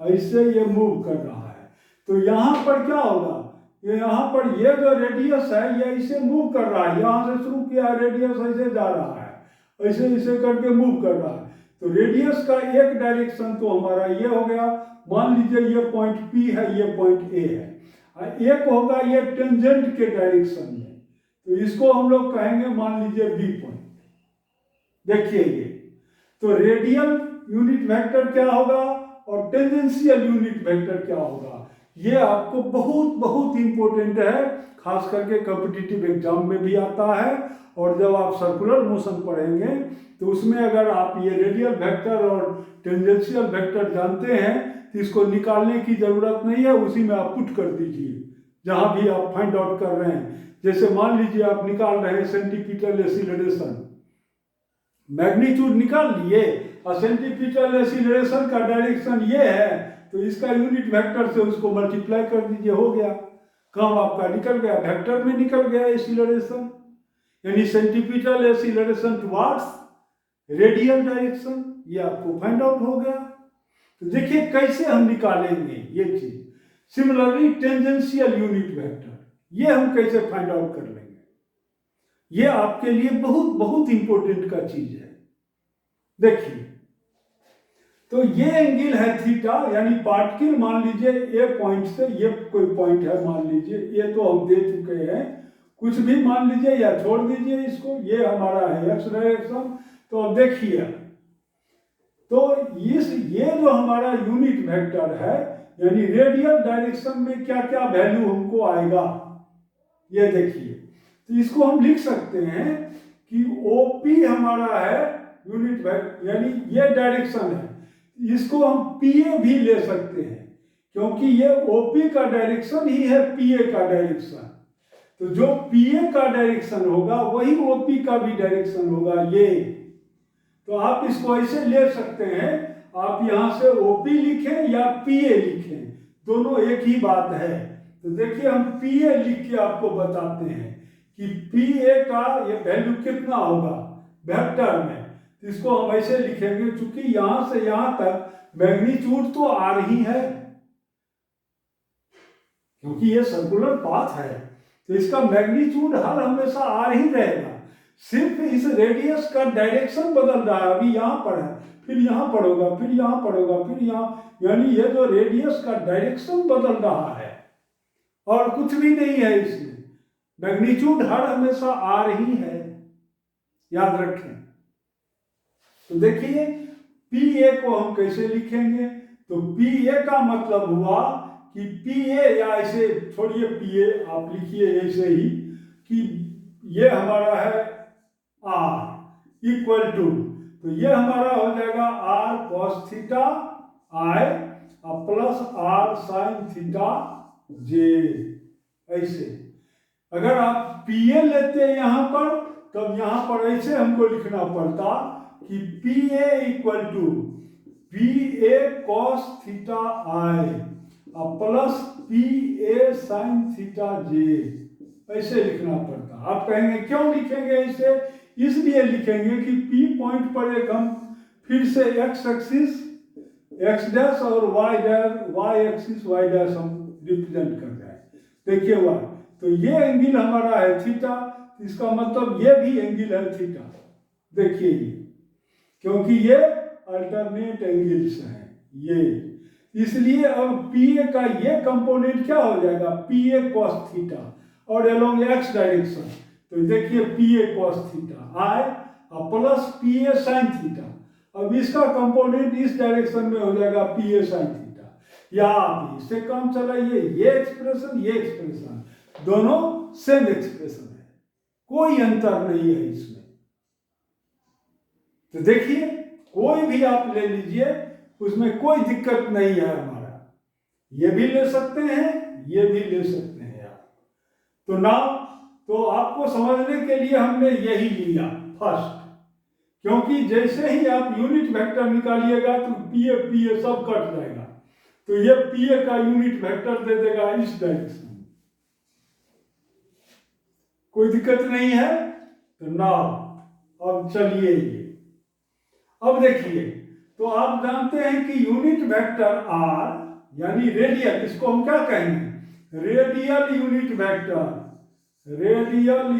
ऐसे ये मूव कर रहा है। तो यहाँ पर क्या होगा, यहाँ पर ये जो रेडियस है ये ऐसे मूव कर रहा है, यहाँ से शुरू किया रेडियस ऐसे जा रहा है, ऐसे करके मूव कर रहा है। तो रेडियस का एक डायरेक्शन तो हमारा ये हो गया, मान लीजिए ये पॉइंट P है, ये पॉइंट A है, एक होगा ये टेंजेंट के डायरेक्शन में, तो इसको हम लोग कहेंगे मान लीजिए B पॉइंट। देखिए ये तो रेडियल यूनिट वेक्टर क्या होगा और टेंजेंशियल यूनिट वेक्टर क्या होगा, ये आपको बहुत बहुत इंपॉर्टेंट है, खास करके कॉम्पिटिटिव एग्जाम में भी आता है। और जब आप सर्कुलर मोशन पढ़ेंगे तो उसमें अगर आप ये रेडियल वेक्टर और टेंजेंशियल वेक्टर जानते हैं तो इसको निकालने की जरूरत नहीं है, उसी में आप पुट कर दीजिए जहां भी आप फाइंड आउट कर रहे हैं। जैसे मान लीजिए आप निकाल रहे हैं सेंटीपीटल एक्सीलरेशन, मैग्नीट्यूड निकाल लिए और सेंटीपीटल एक्सीलरेशन का डायरेक्शन ये है, तो इसका यूनिट वेक्टर से उसको मल्टीप्लाई कर दीजिए, हो गया काम आपका, निकल गया, वेक्टर में निकल गया एक्सीलरेशन, यानी centripetal acceleration towards radial direction, ये आपको फाइंड आउट हो गया। तो देखिए कैसे हम निकालेंगे ये चीज। सिमिलरली टेंजेंशियल यूनिट वेक्टर, ये हम कैसे फाइंड आउट कर लेंगे, ये आपके लिए बहुत बहुत इंपॉर्टेंट का चीज है। देखिए तो ये एंगल है थीटा, यानी पार्टिकल मान लीजिए ए पॉइंट से, ये कोई पॉइंट है मान लीजिए, ये तो हम दे चुके हैं, कुछ भी मान लीजिए या छोड़ दीजिए इसको, ये हमारा है एक्स डायरेक्शन। तो अब देखिए तो ये जो हमारा यूनिट वेक्टर है, यानी रेडियल डायरेक्शन में क्या क्या वैल्यू हमको आएगा, ये देखिए। तो इसको हम लिख सकते हैं कि OP हमारा है यूनिट वेक्टर, यानी ये डायरेक्शन है, इसको हम PA भी ले सकते हैं क्योंकि ये OP का डायरेक्शन ही है PA का डायरेक्शन। तो जो PA का डायरेक्शन होगा वही OP का भी डायरेक्शन होगा ये। तो आप इसको ऐसे ले सकते हैं, आप यहां से OP लिखें या PA लिखें, दोनों एक ही बात है। तो देखिए हम PA लिख के आपको बताते हैं कि PA का ये वैल्यू कितना होगा वेक्टर में। तो इसको हम ऐसे लिखेंगे, चूंकि यहां से यहां तक मैग्नीट्यूड तो आ रही है, क्योंकि ये सर्कुलर पाथ है, तो इसका मैग्नीट्यूड हर हमेशा आ ही रहेगा, सिर्फ इस रेडियस का डायरेक्शन बदल रहा है। अभी यहाँ पर है, फिर यहाँ पर होगा, फिर यहाँ पर होगा, फिर यहाँ, यानी ये जो रेडियस का डायरेक्शन बदल रहा है और कुछ भी नहीं है इसमें, मैग्नीट्यूड हर हमेशा आ रही है, याद रखें। तो देखिए PA को हम कैसे लिखेंगे, तो PA का मतलब हुआ कि PA, या ऐसे छोड़िए PA आप लिखिए ऐसे ही कि ये हमारा है R इक्वल टू, तो ये हमारा हो जाएगा R cos theta I plus R sin theta J। ऐसे अगर आप PA लेते हैं यहाँ पर, तब यहाँ पर ऐसे हमको लिखना पड़ता कि PA equal to PA cos theta I plus PA sin theta J, ऐसे लिखना पड़ता। आप कहेंगे क्यों लिखेंगे ऐसे, इसलिए लिखेंगे कि P पॉइंट पर एक हम फिर से x एक्सिस x डैश और y एक्सिस y डैश हम रिप्रेजेंट कर रहे हैं। देखिए y, तो ये एंगल हमारा है थीटा, इसका मतलब ये भी एंगल है थीटा। देखिए ये, क्योंकि ये अल्टरनेट एंगल्स हैं ये, इसलिए अब PA का ये कंपोनेंट क्या हो जाएगा, PA cos थीटा, और अलोंग x डायरेक्शन, तो देखिए PA cos theta I plus PA sin theta. अब इसका कंपोनेंट इस डायरेक्शन में हो जाएगा PA sin थीटा, या आप इससे काम चलाइए, ये एक्सप्रेशन ये एक्सप्रेशन दोनों सेम एक्सप्रेशन है, कोई अंतर नहीं है इसमें। तो देखिए कोई भी आप ले लीजिए, उसमें कोई दिक्कत नहीं है हमारा, ये भी ले सकते हैं, ये भी ले सकते हैं आप। तो नाउ तो आपको समझने के लिए हमने यही लिया फर्स्ट, क्योंकि जैसे ही आप यूनिट वेक्टर निकालिएगा तो PA सब कट जाएगा, तो ये PA का यूनिट वेक्टर दे देगा इस डायरेक्शन, कोई दिक्कत नहीं है। तो नाउ अब चलिए ये, अब देखिए, तो आप जानते हैं कि यूनिट वेक्टर आर यानी रेडियल, इसको हम क्या कहेंगे, radial unit vector, radial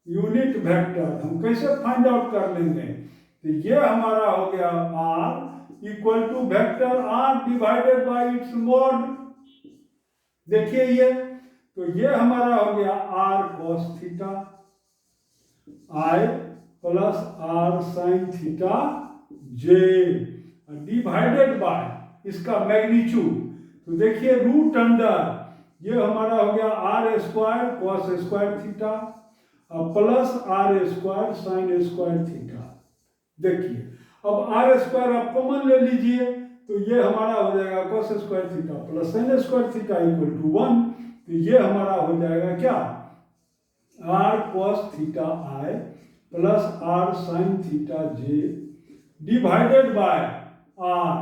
unit vector हम कैसे फाइंड आउट कर लेंगे। तो ये हमारा हो गया R equal to vector R divided by its mod. देखिए ये, तो ये हमारा हो गया R cos theta I plus R sine theta J divided by इसका मैग्नीट्यूड। तो देखिए रूट अंडर ये हमारा हो गया R square cos square theta plus R square sine square theta. देखिए अब आर स्क्वायर आप कॉमन ले लीजिए, तो ये हमारा हो जाएगा cos square theta plus sine square theta equal to 1। तो ये हमारा हो जाएगा क्या, R cos theta I plus R sine theta J divided by R.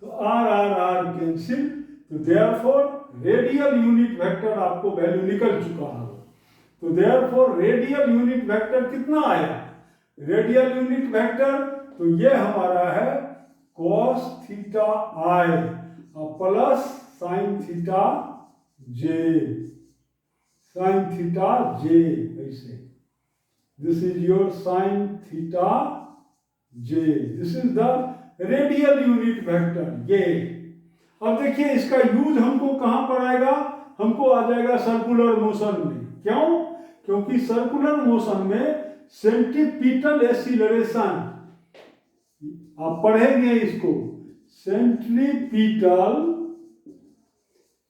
तो आर कैंसिल, तो देयरफॉर रेडियल यूनिट वेक्टर आपको वैल्यू निकल चुका है। तो देयरफॉर रेडियल यूनिट वेक्टर कितना आया, रेडियल यूनिट वेक्टर तो ये हमारा है cos theta I plus sine theta J, sign theta जे, ऐसे this is your sign theta J, this is the radial unit vector ये। अब देखिए इसका यूज हमको कहां पर आएगा, हमको आ जाएगा सर्कुलर मोशन में। क्यों, क्योंकि सर्कुलर मोशन में सेंट्रीपिटल एक्सीलरेशन, आप पढ़ेंगे इसको, सेंट्रीपिटल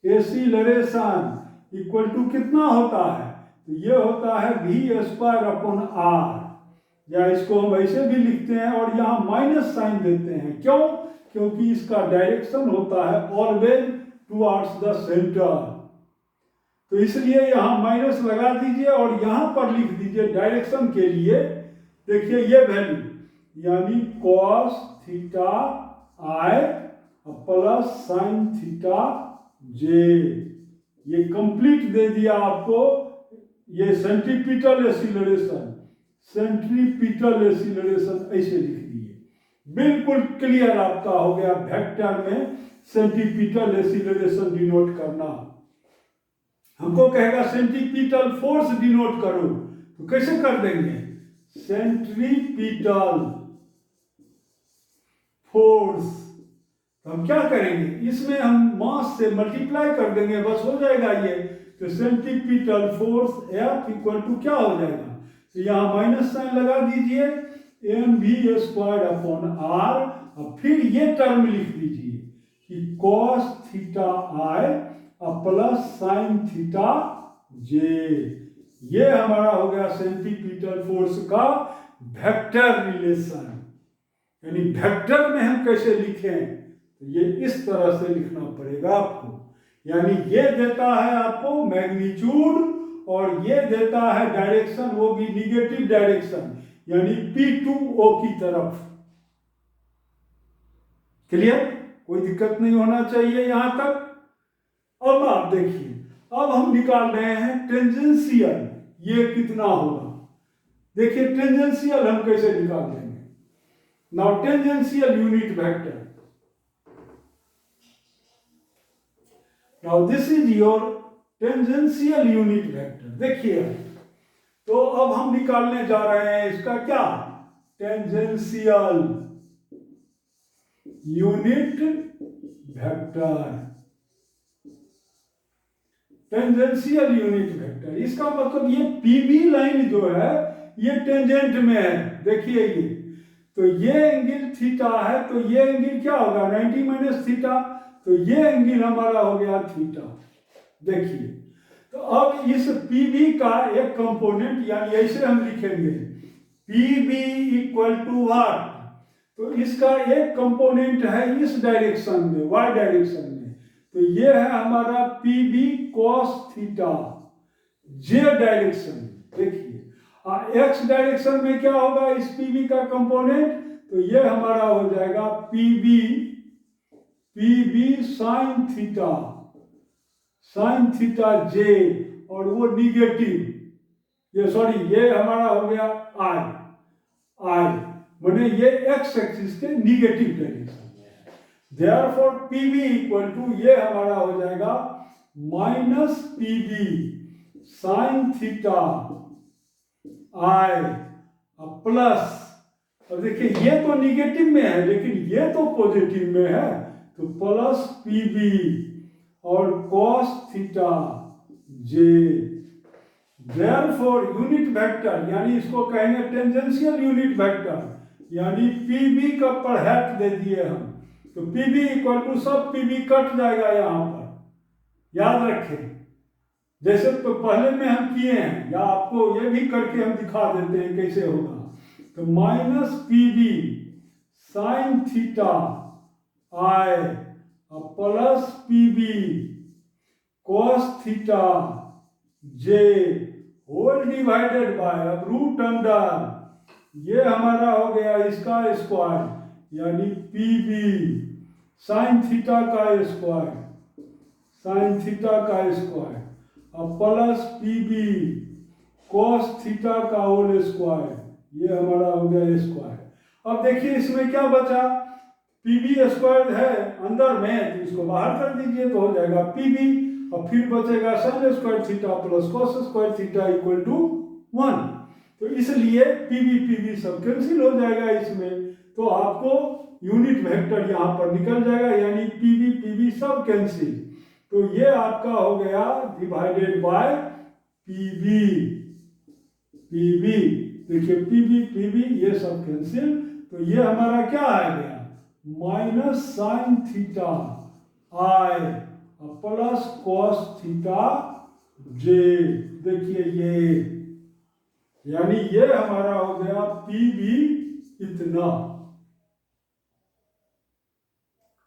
एक्सीलरेशन इक्वल टू कितना होता है, तो ये होता है v स्क्वायर अपॉन आर, या इसको हम ऐसे भी लिखते हैं और यहाँ माइनस साइन देते हैं। क्यों, क्योंकि इसका डायरेक्शन होता है ऑलवेज टुवर्ड्स द सेंटर, तो इसलिए यहाँ माइनस लगा दीजिए और यहाँ पर लिख दीजिए डायरेक्शन के लिए। देखिए ये वैल्यू यानी cos theta I plus sine theta जे, ये कंप्लीट दे दिया आपको। ये सेंट्रीपिटल एक्सीलरेशन, सेंट्रीपिटल एक्सीलरेशन ऐसे लिख दिए, बिल्कुल क्लियर आपका हो गया। वेक्टर में सेंट्रीपिटल एक्सीलरेशन डिनोट करना, हमको कहेगा सेंट्रीपिटल फोर्स डिनोट करो, तो कैसे कर देंगे, सेंट्रीपिटल फोर्स, तो हम क्या करेंगे, इसमें हम मास से मल्टीप्लाई कर देंगे, बस हो जाएगा ये। तो centripetal force F equal to क्या हो जाएगा, तो यहाँ माइनस साइन लगा दीजिए, mv स्क्वायर अपॉन आर, और फिर ये टर्म लिख दीजिए कि cos theta I plus sine theta जे, ये हमारा हो गया सेंट्रीपिटल फोर्स का वेक्टर रिलेशन। यानी वेक्टर में हम कैसे लिखें, तो ये इस तरह से लिखना पड़ेगा आपको, यानी ये देता है आपको मैग्नीट्यूड और ये देता है डायरेक्शन, वो भी निगेटिव डायरेक्शन यानी P2O की तरफ। क्लियर, कोई दिक्कत नहीं होना चाहिए यहां तक। अब आप देखिए, अब हम निकाल रहे हैं टेंजेंशियल, ये कितना होगा। देखिए टेंजेंशियल हम कैसे निकाल देंगे, now tangential unit vector, now this is your tangential unit vector. देखिए तो अब हम निकालने जा रहे हैं इसका क्या, tangential unit vector, tangential unit vector, इसका मतलब ये पीबी लाइन जो है ये टेंजेंट में है। देखिए ये, तो ये एंगल थीटा है, तो ये एंगल क्या होगा 90 माइनस थीटा, तो ये एंगल हमारा हो गया थीटा। देखिए तो अब इस पीबी का एक कंपोनेंट, यानी ऐसे हम लिखेंगे पीबी इक्वल टू व्हाट, तो इसका एक कंपोनेंट है इस डायरेक्शन में, वाई डायरेक्शन में, तो ये है हमारा पीबी कॉस थीटा जे डायरेक्शन। देखिए एक्स डायरेक्शन में क्या होगा इस पीबी का कंपोनेंट, तो ये हमारा हो जाएगा पीबी साइन थीटा जे, और वो निगेटिव, ये सॉरी ये हमारा हो गया आई, आई माने ये एक्स एक्सिस के निगेटिव डायरेक्शन में है। देयरफॉर पीबी इक्वल टू ये हमारा हो जाएगा minus PB sine theta I plus, अब देखिए ये तो निगेटिव में है लेकिन ये तो पॉजिटिव में है, तो प्लस पीबी और कॉस थीटा जे। देयरफॉर यूनिट वेक्टर यानी इसको कहेंगे टेंजेंशियल यूनिट वेक्टर, यानी पीबी का पर हेट दे दिए हम, तो पीबी इक्वल टू सब पीबी कट जाएगा यहाँ पर, याद रखें जैसे तो पहले में हम किए हैं, या आपको ये भी करके हम दिखा देते हैं कैसे होगा। तो minus PB sine theta I plus PB cos theta J whole divided by, अब रूट अंडर ये हमारा हो गया इसका स्क्वायर यानी पीबी साइन थीटा का स्क्वायर, साइन थीटा का स्क्वायर अब प्लस पीबी कॉस थीटा का होल स्क्वायर, ये हमारा हो गया स्क्वायर। अब देखिए इसमें क्या बचा, पीबी स्क्वायर है अंदर में, तो इसको बाहर कर दीजिए तो हो जाएगा पीबी, और फिर बचेगा sine square theta plus cos square theta equal to 1। तो इसलिए पीबी पीबी सब कैंसिल हो जाएगा इसमें, तो आपको यूनिट वेक्टर यहाँ पर निकल जाएगा, यानी पीबी पीबी सब कैंसिल। तो ये आपका हो गया डिवाइडेड बाय पीबी, पीबी देखिए पीबी पीबी ये सब कैंसिल, तो ये हमारा क्या आ गया minus sign theta I plus cos theta J. देखिए ये यानी ये हमारा हो गया पीबी इतना,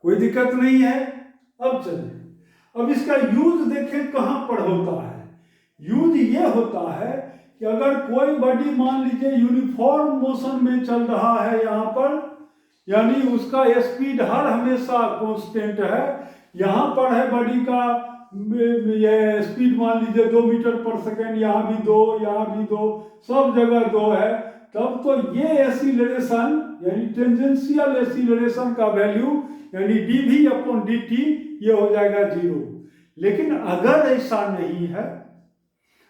कोई दिक्कत नहीं है। अब चलिए अब इसका यूज देखें कहां पर होता है। यूज ये होता है कि अगर कोई बॉडी मान लीजिए यूनिफॉर्म मोशन में चल रहा है यहाँ पर, यानी उसका स्पीड हर हमेशा कांस्टेंट है, यहाँ पर है बॉडी का ये स्पीड मान लीजिए 2 मीटर पर सेकेंड, यहाँ भी 2 यहाँ भी 2 सब जगह 2 है, तब तो ये एक्सीलरेशन यानी टेंजेंशियल एक्सीलरेशन का वैल्यू यानी dv अपॉन dt ये हो जाएगा 0। लेकिन अगर ऐसा नहीं है,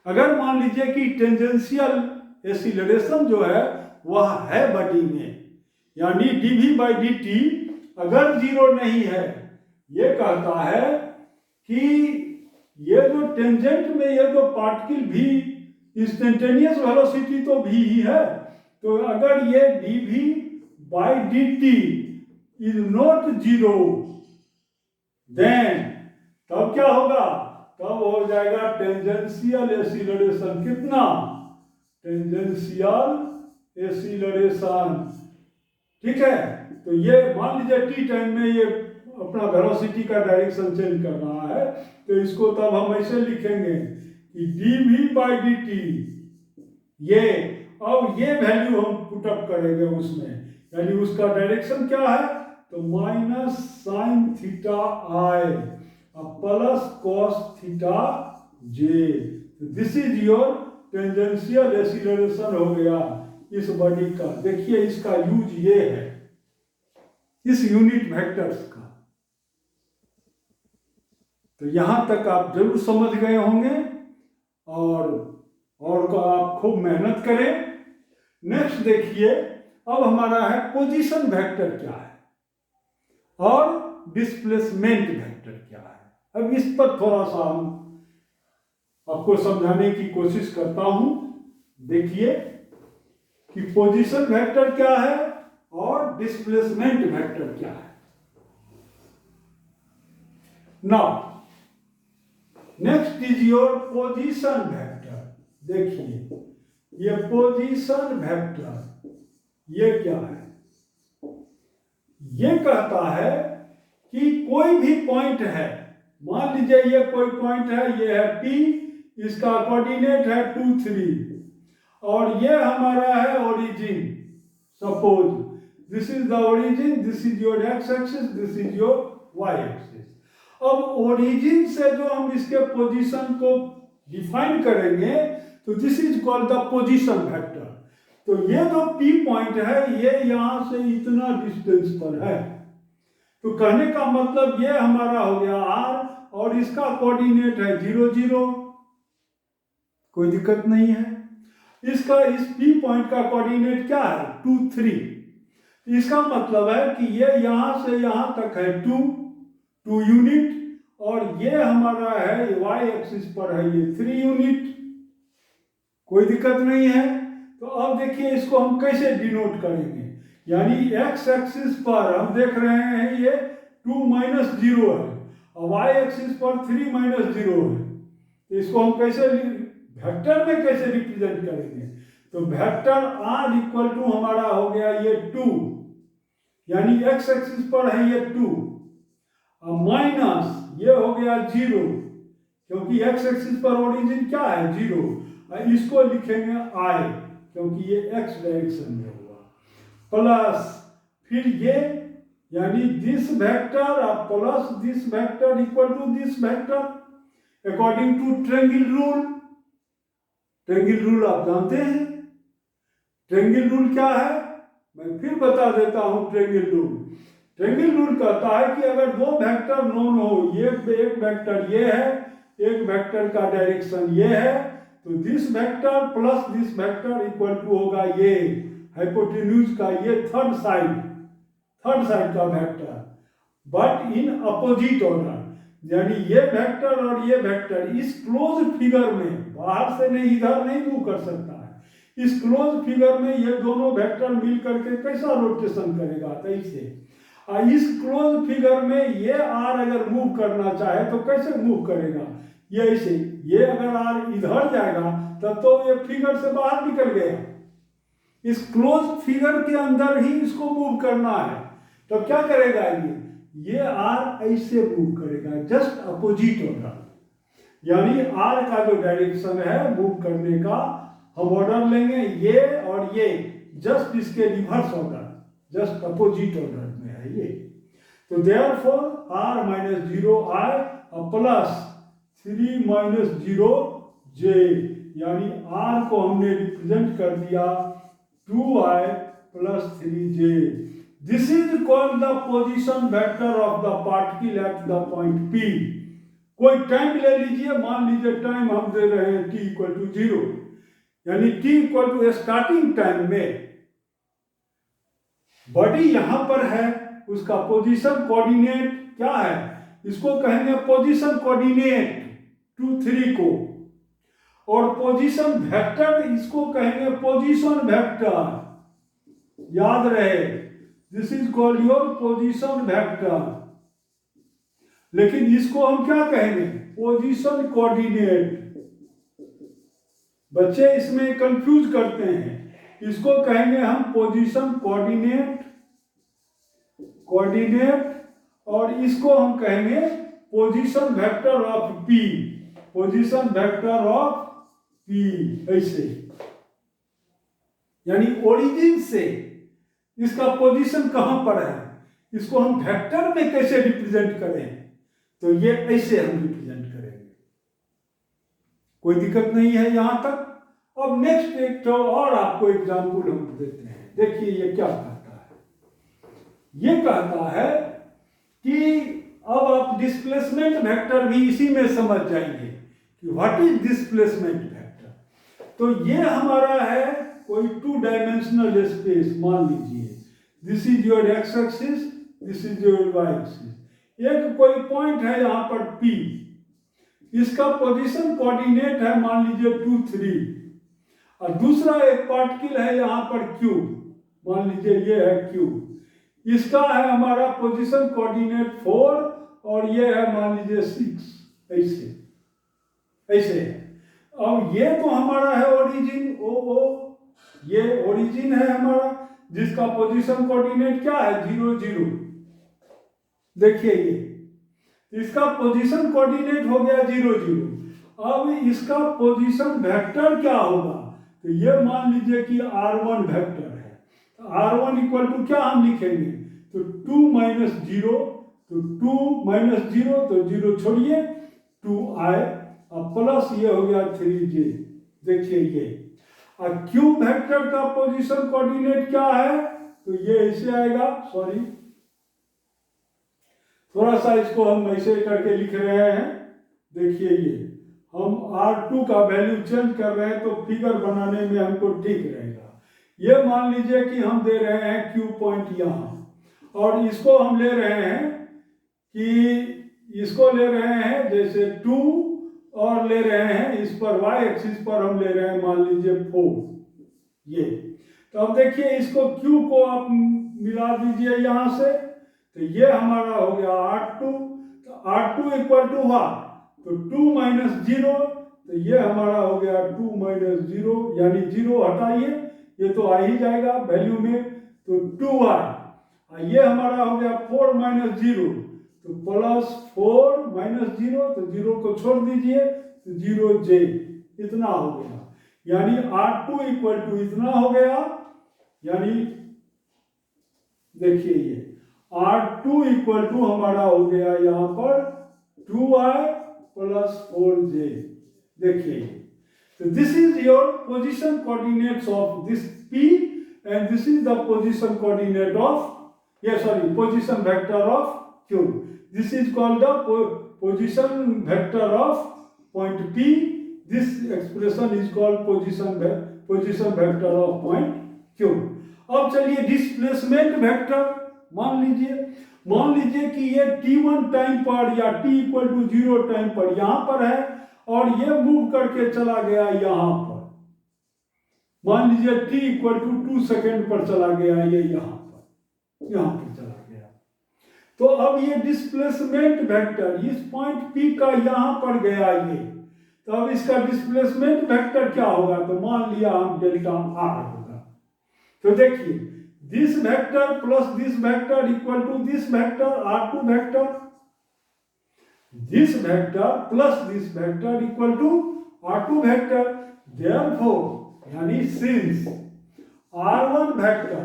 अगर मान लीजिए कि टेंजेंशियल एक्सीलरेशन जो है वह है बॉडी में, यानी dv बाई dt अगर 0 नहीं है, ये कहता है कि ये जो टेंजेंट में ये जो पार्टिकल भी इंस्टेंटेनियस वेलोसिटी तो भी ही है, तो अगर ये dv by dt is not 0 then तब क्या होगा, तब हो जाएगा टेंजेंशियल एक्सीलरेशन। कितना टेंजेंशियल एक्सीलरेशन, ठीक है। तो ये मान लीजिए t टाइम में ये अपना वेलोसिटी का डायरेक्शन चेंज कर रहा है, तो इसको तब हम ऐसे लिखेंगे कि dv बाई dt ये, अब ये वैल्यू हम पुटअप करेंगे उसमें, यानी उसका डायरेक्शन क्या है, तो minus sign theta I plus cos theta J. This is your tangential acceleration हो गया इस बॉडी का। देखिए इसका यूज ये है इस यूनिट वेक्टर्स का। तो यहां तक आप जरूर समझ गए होंगे, और को आप खूब मेहनत करें। नेक्स्ट देखिए, अब हमारा है पोजीशन वेक्टर क्या है और डिस्प्लेसमेंट वेक्टर क्या है। अब इस पर थोड़ा सा हम आपको समझाने की कोशिश करता हूं। देखिए कि पोजीशन वेक्टर क्या है और डिस्प्लेसमेंट वेक्टर क्या है। Now next is your position vector. देखिए ये पोजीशन वेक्टर ये क्या है, ये कहता है कि कोई भी पॉइंट है, मान लीजिए ये कोई पॉइंट है, ये है P, इसका कोऑर्डिनेट है 2 3, और ये हमारा है origin. Suppose this is the origin, this is your X axis, this is your Y axis. अब ओरिजिन से जो हम इसके पोजीशन को डिफाइन करेंगे, तो this is called the position vector. तो ये जो P पॉइंट है ये यहाँ से इतना डिस्टेंस पर है, तो कहने का मतलब ये हमारा हो गया R और इसका कोऑर्डिनेट है 0 0, कोई दिक्कत नहीं है। इसका इस P पॉइंट का कोऑर्डिनेट क्या है 2 3, इसका मतलब है कि ये यहाँ से यहाँ तक है 2 यूनिट और ये हमारा है y एक्सिस पर है ये 3 यूनिट, कोई दिक्कत नहीं है। तो अब देखिए इसको हम कैसे डिनोट करेंगे, यानी x एक्सिस पर हम देख रहे हैं ये 2 - 0 है और y एक्सिस पर 3 - 0 है, तो इसको हम कैसे वेक्टर में कैसे रिप्रेजेंट करेंगे, तो वेक्टर r इक्वल टू हमारा हो गया ये 2, यानी x एक्सिस पर है ये 2 और माइनस ये हो गया 0, क्योंकि x एक्सिस पर ओरिजिन क्या है 0, और इसको लिखेंगे I क्योंकि ये x डायरेक्शन में होगा, प्लस फिर ये यानी this vector plus this vector equal to this vector according to triangle rule. Triangle rule आप जानते हैं, ट्रायंगल रूल क्या है मैं फिर बता देता हूं। ट्रायंगल रूल कहता है कि अगर दो वेक्टर नोन हो, एक वेक्टर ये है, एक वेक्टर का डायरेक्शन ये है, तो this vector plus this vector equal to होगा ये हाइपोटेन्यूज का ये थर्ड साइड का vector, but in opposite order, यानी ये वेक्टर और ये वेक्टर इस क्लोज फिगर में बाहर से नहीं इधर नहीं मूव कर सकता है, इस क्लोज फिगर में ये दोनों वेक्टर मिल करके कैसा रोटेशन करेगा ऐसे, और इस क्लोज फिगर में ये r अगर मूव करना चाहे तो कैसे मूव करेगा, ये ऐसे, ये अगर r इधर जाएगा तब तो ये फिगर से बाहर निकल गया, इस क्लोज फिगर के अंदर ही इसको मूव करना है, तो क्या करेगा ये r ऐसे मूव करेगा जस्ट अपोजिट ऑर्डर, यानी r का जो डायरेक्शन है मूव करने का हम ऑर्डर लेंगे ये और ये जस्ट इसके reverse order, just opposite order में है ये। तो therefore r - 0i plus 3 - 0j, यानी r को हमने रिप्रेजेंट कर दिया 2i + 3j। This is called the position vector of the particle at the point P। कोई टाइम ले लीजिए, मान लीजिए टाइम हम दे रहे हैं t = 0, यानी t = स्टार्टिंग टाइम में बॉडी यहां पर है, उसका पोजीशन कोऑर्डिनेट क्या है, इसको कहेंगे पोजीशन कोऑर्डिनेट 2 3 को, और पोजीशन वेक्टर इसको कहेंगे पोजीशन वेक्टर, याद रहे this is called your position vector. लेकिन इसको हम क्या कहेंगे पोजीशन कोऑर्डिनेट, बच्चे इसमें कंफ्यूज करते हैं, इसको कहेंगे हम पोजीशन कोऑर्डिनेट और इसको हम कहेंगे position vector of P, position vector of P ऐसे, यानी ओरिजिन से इसका पोजीशन कहां पर है, इसको हम वेक्टर में कैसे रिप्रेजेंट करें, तो ये ऐसे हम रिप्रेजेंट करेंगे, कोई दिक्कत नहीं है यहां तक। अब नेक्स्ट एक तो और आपको एग्जांपल हम देते हैं, देखिए ये क्या कहता है, ये कहता है कि अब आप डिस्प्लेसमेंट वेक्टर भी इसी में समझ जाएंगे कि व्हाट इज डिस्प्लेसमेंट वेक्टर। तो ये हमारा है कोई 2 डायमेंशनल स्पेस, मान लीजिए this is your x axis, this is your y axis, एक कोई पॉइंट है यहां पर P, इसका पोजीशन कोऑर्डिनेट है मान लीजिए 2 3, और दूसरा एक पार्टिकल है यहां पर Q, मान लीजिए ये है Q, इसका है हमारा पोजीशन कोऑर्डिनेट 4 और ये है मान लीजिए 6, ऐसे है। अब ये तो हमारा है ओरिजिन O, ये ओरिजिन है हमारा जिसका पोजीशन कोऑर्डिनेट क्या है 0 0, देखिए ये इसका पोजीशन कोऑर्डिनेट हो गया 0 0। अब इसका पोजीशन वेक्टर क्या होगा, तो ये मान लीजिए कि r1 वेक्टर है, तो r1 इक्वल टू क्या हम लिखेंगे, तो 2 - 0, तो 2 - 0 तो 0 छोड़िए 2i और प्लस ये हो गया 3j, देखिए ये क्यू वेक्टर का पोजीशन कोऑर्डिनेट क्या है, तो ये ऐसे आएगा, सॉरी थोड़ा सा इसको हम ऐसे करके लिख रहे हैं। देखिए ये हम R2 का वैल्यू चेंज कर रहे हैं तो फिगर बनाने में हमको ठीक रहेगा। ये मान लीजिए कि हम दे रहे हैं Q पॉइंट यहाँ, और इसको हम ले रहे हैं कि इसको ले रहे हैं जैसे 2, और ले रहे हैं इस पर y एक्सिस पर हम ले रहे हैं मान लीजिए 4 ये। तो अब देखिए इसको Q को आप मिला दीजिए यहाँ से, तो ये हमारा हो गया R2। तो R2 इक्वल टू व्हाट, तो 2 माइनस 0, तो ये हमारा हो गया 2 माइनस 0, यानी 0 हटाइए, ये तो आ ही जाएगा वैल्यू में, तो 2y। ये हमारा हो गया 4 माइनस 0, तो प्लस 4 माइनस 0, तो 0 को छोड़ दीजिए, तो 0j, इतना हो गया। यानी R2 इक्वल टू इतना हो गया, यानी देखिए ये R2 इक्वल टू हमारा हो गया यहाँ पर 2y प्लस 4j। देखिए तो this is your position coordinates of this P, and this is the position coordinate of position vector of Q। This is called the position vector of point P। This expression is called position vector of point Q। अब चलिए displacement vector मान लीजिए कि ये t1 time पर या t equal to 0 time पर यहां पर है, और ये मूव करके चला गया यहां पर। मान लीजिए t इक्वल टू 2 सेकेंड पर चला गया, ये यहां पर चला गया। तो अब ये डिस्प्लेसमेंट वेक्टर इस पॉइंट P का यहां पर गया ये, तो अब इसका डिस्प्लेसमेंट वेक्टर क्या होगा, तो मान लिया हम डेल्टा R होगा। तो देखिए this vector plus this vector equal to this vector R2 vector, this vector plus this vector equal to R2 vector. Therefore यानी since R1 vector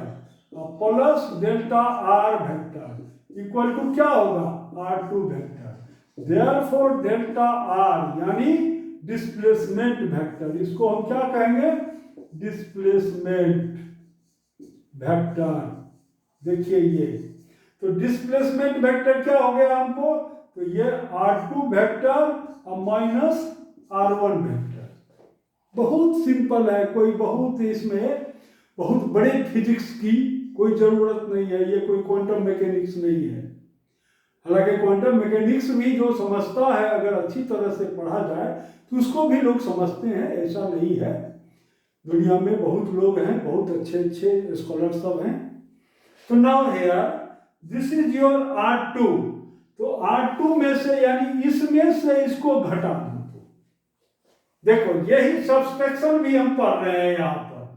plus delta R vector equal to क्या होगा, R2 vector. Therefore delta R यानी displacement vector, इसको हम क्या कहेंगे, displacement vector. देखिए ये तो डिस्प्लेसमेंट वेक्टर क्या हो गया हमको, तो ये R2 vector minus R1 vector. बहुत सिंपल है, कोई बहुत इसमें बहुत बड़े फिजिक्स की कोई जरूरत नहीं है, ये कोई क्वांटम मैकेनिक्स नहीं है। हालांकि क्वांटम मैकेनिक्स भी जो समझता है अगर अच्छी तरह से पढ़ा जाए तो उसको भी लोग समझते हैं, ऐसा नहीं है। दुनिया में बहुत लोग हैं, बहुत अच्छे स्कॉलर सब हैं। तो now here this is your R2, तो R2 में से यानी इसमें से इसको घटा दो। देखो यही सब्सट्रैक्शन भी हम पढ़ रहे हैं यहाँ पर,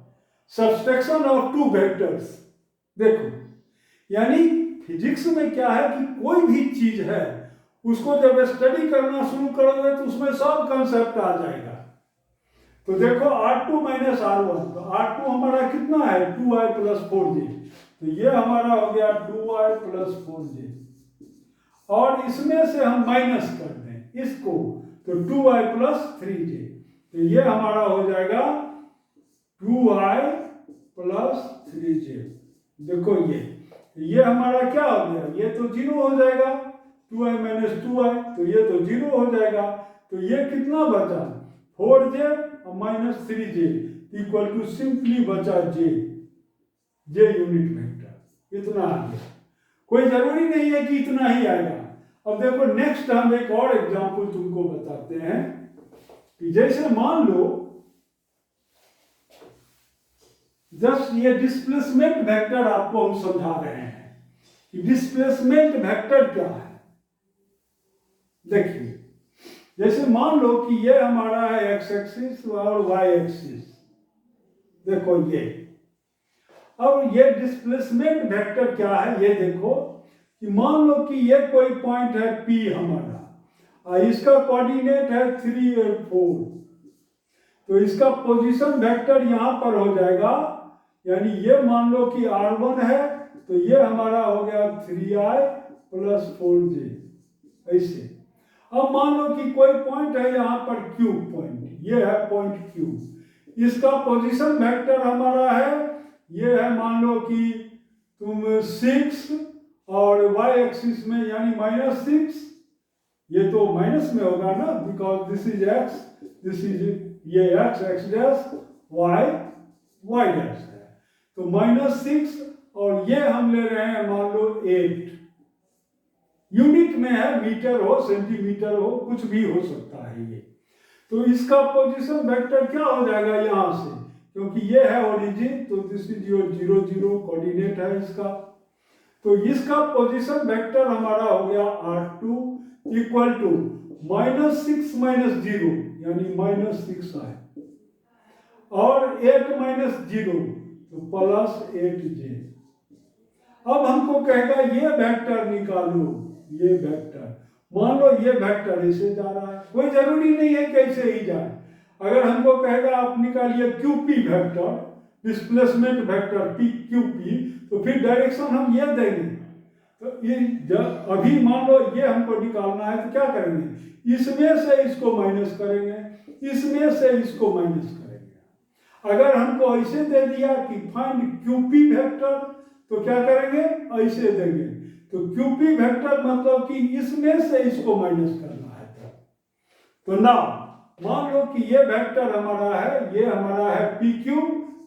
सब्सट्रैक्शन ऑफ टू वेक्टर्स। देखो यानी फिजिक्स में क्या है कि कोई भी चीज है उसको जब स्टडी करना शुरू करोगे तो उसमें सब कंसेप्ट आ जाएगा। तो देखो R2 माइनस R1, तो R2 हमारा कितना है 2y प्लस 4j, तो ये हमारा हो गया 2y प्लस 4j, और इसमें से हम माइनस कर दें इसको, तो 2y प्लस 3j, तो ये हमारा हो जाएगा 2y प्लस 3j। देखो ये हमारा क्या हो गया, ये तो 0 हो जाएगा, 2y माइनस 2y, तो ये तो 0 हो जाएगा। तो ये कितना बचा, 4j minus 3j equal to simply बचा j यूनिट वेक्टर। इतना आ गया, कोई जरूरी नहीं है कि इतना ही आएगा। अब देखो नेक्स्ट हम एक और एग्जांपल तुमको बताते हैं कि जैसे मान लो जस्ट ये डिस्प्लेसमेंट वेक्टर आपको हम समझा रहे हैं कि डिस्प्लेसमेंट वेक्टर क्या है। देखिए जैसे मान लो कि ये हमारा है x एक्सिस और y एक्सिस। देखो ये, अब ये डिस्प्लेसमेंट वेक्टर क्या है, ये देखो कि मान लो कि ये कोई पॉइंट है P हमारा, और इसका कोऑर्डिनेट है 3 और 4, तो इसका पोजीशन वेक्टर यहां पर हो जाएगा, यानी ये मान लो कि R1 है, तो ये हमारा हो गया 3i प्लस 4j। ऐसे अब मान लो कि कोई पॉइंट है यहाँ पर Q पॉइंट, ये है पॉइंट Q। इसका पोजीशन वेक्टर हमारा है, ये है मान लो कि तुम 6 और y एक्सिस में यानी -6, ये तो माइनस में होगा ना, because this is x, this is ये x डैश, y डैश है, तो -6 और ये हम ले रहे हैं मान लो 8। यूनिट में है, मीटर हो सेंटीमीटर हो कुछ भी हो सकता है ये। तो इसका पोजीशन वेक्टर क्या हो जाएगा यहाँ से, क्योंकि ये है ओरिजिन, तो दिस इज योर 0 0 कोऑर्डिनेट है इसका। तो इसका पोजीशन वेक्टर हमारा हो गया R2 इक्वल टू -6 - 0 यानी -6 है, और 8 - 0 तो +8j। अब हमको कहेगा ये वेक्टर निकालो, ये वेक्टर मान लो ये वेक्टर ऐसे जा रहा है, कोई जरूरी नहीं है कैसे ही जाए। अगर हमको कहेगा आप निकालिए QP vector, displacement vector PQP, तो फिर डायरेक्शन हम ये देंगे। तो ये अभी मान लो ये हमको निकालना है, तो क्या करेंगे, इसमें से इसको माइनस करेंगे, इसमें से इसको माइनस करेंगे। अगर हमको ऐसे दे दिया कि फाइंड QP वेक्टर, तो क्या करेंगे, ऐसे देंगे, तो QP वेक्टर मतलब कि इसमें से इसको माइनस करना है। तो ना मान लो कि ये वेक्टर हमारा है, ये हमारा है PQ,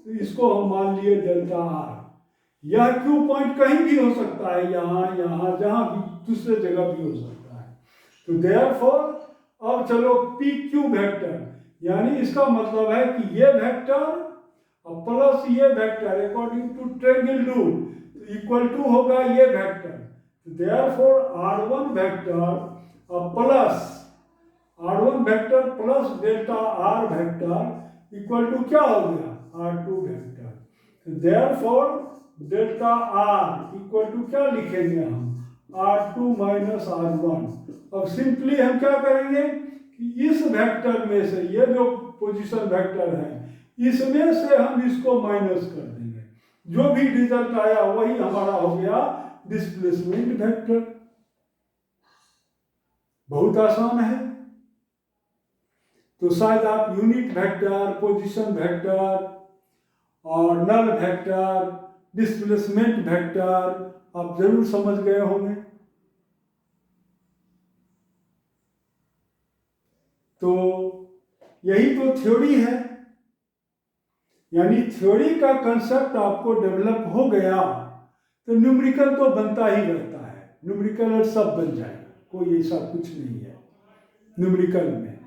तो इसको हम मान लिए डेल्टा R। यह Q पॉइंट कहीं भी हो सकता है, यहाँ यहाँ जहाँ भी दूसरे जगह भी हो सकता है। तो देयरफॉर अब चलो PQ वेक्टर, यानी इसका मतलब है कि ये वेक्टर प्लस ये vector according to triangle rule equal to होगा ये vector. Therefore R1 vector plus delta R vector equal to क्या हो गया, R2 vector. Therefore delta R equal to क्या लिखेंगे हम, R2 - R1। अब सिंपली हम क्या करेंगे कि इस वेक्टर में से ये जो पोजीशन वेक्टर है, इसमें से हम इसको माइनस कर देंगे, जो भी रिजल्ट आया वही हमारा हो गया डिस्प्लेसमेंट वेक्टर। बहुत आसान है। तो शायद आप यूनिट वेक्टर, पोजीशन वेक्टर और नल वेक्टर, डिस्प्लेसमेंट वेक्टर आप जरूर समझ गए होंगे। तो यही तो थ्योरी है, यानी थ्योरी का कंसेप्ट आपको डेवलप हो गया तो न्यूमेरिकल तो बनता ही रहता है, न्यूमेरिकल सब बन जाएगा, कोई ऐसा कुछ नहीं है न्यूमेरिकल में।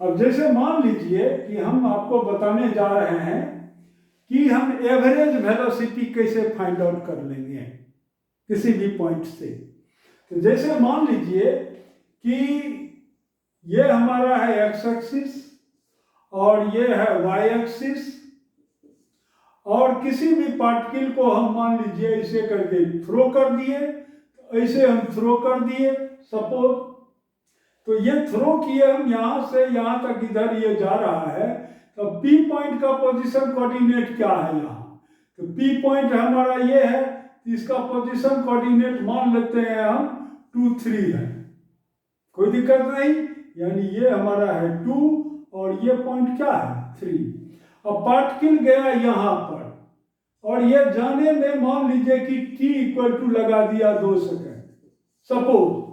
अब जैसे मान लीजिए कि हम आपको बताने जा रहे हैं कि हम एवरेज वेलोसिटी कैसे फाइंड आउट कर लेंगे किसी भी पॉइंट से। तो जैसे मान लीजिए कि ये हमारा है एक्स एक्सिस और ये है वाई एक्सिस, और किसी भी पार्टिकल को हम मान लीजिए ऐसे करके थ्रो कर दिए, ऐसे हम थ्रो कर दिए सपोज, तो ये थ्रो किए हम यहाँ से यहाँ तक, इधर ये जा रहा है, तो P पॉइंट का पोजीशन कोऑर्डिनेट क्या है यहाँ, तो P पॉइंट हमारा ये है, इसका पोजीशन कोऑर्डिनेट मान लेते हैं हम 2 3 है, कोई दिक्कत नहीं, यानी ये हमारा है 2 और ये पॉइंट क्या है 3। अब पार्टिकल गया यहाँ पर और ये जाने में मान लीजिए कि t इक्वल टू लगा दिया 2 सेकेंड सपोज,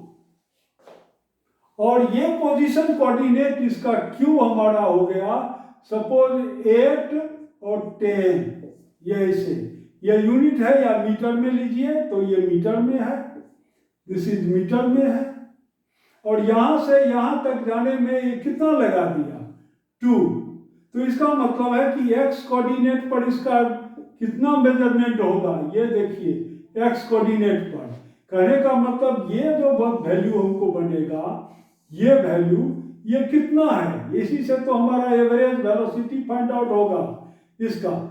और ये पोजीशन कोऑर्डिनेट इसका q हमारा हो गया सपोज 8 और 10, ये ऐसे, ये यूनिट है या मीटर में लीजिए तो ये मीटर में है, दिस इज मीटर में है, और यहां से यहां तक जाने में ये कितना लगा दिया 2। तो इसका मतलब है कि x कोऑर्डिनेट पर इसका कितना मेजरमेंट होगा, ये देखिए x कोऑर्डिनेट पर, कहने का मतलब ये जो वैल्यू हमको बनेगा, ये वैल्यू ये कितना है, इसी से तो हमारा एवरेज वेलोसिटी फाइंड आउट होगा इसका।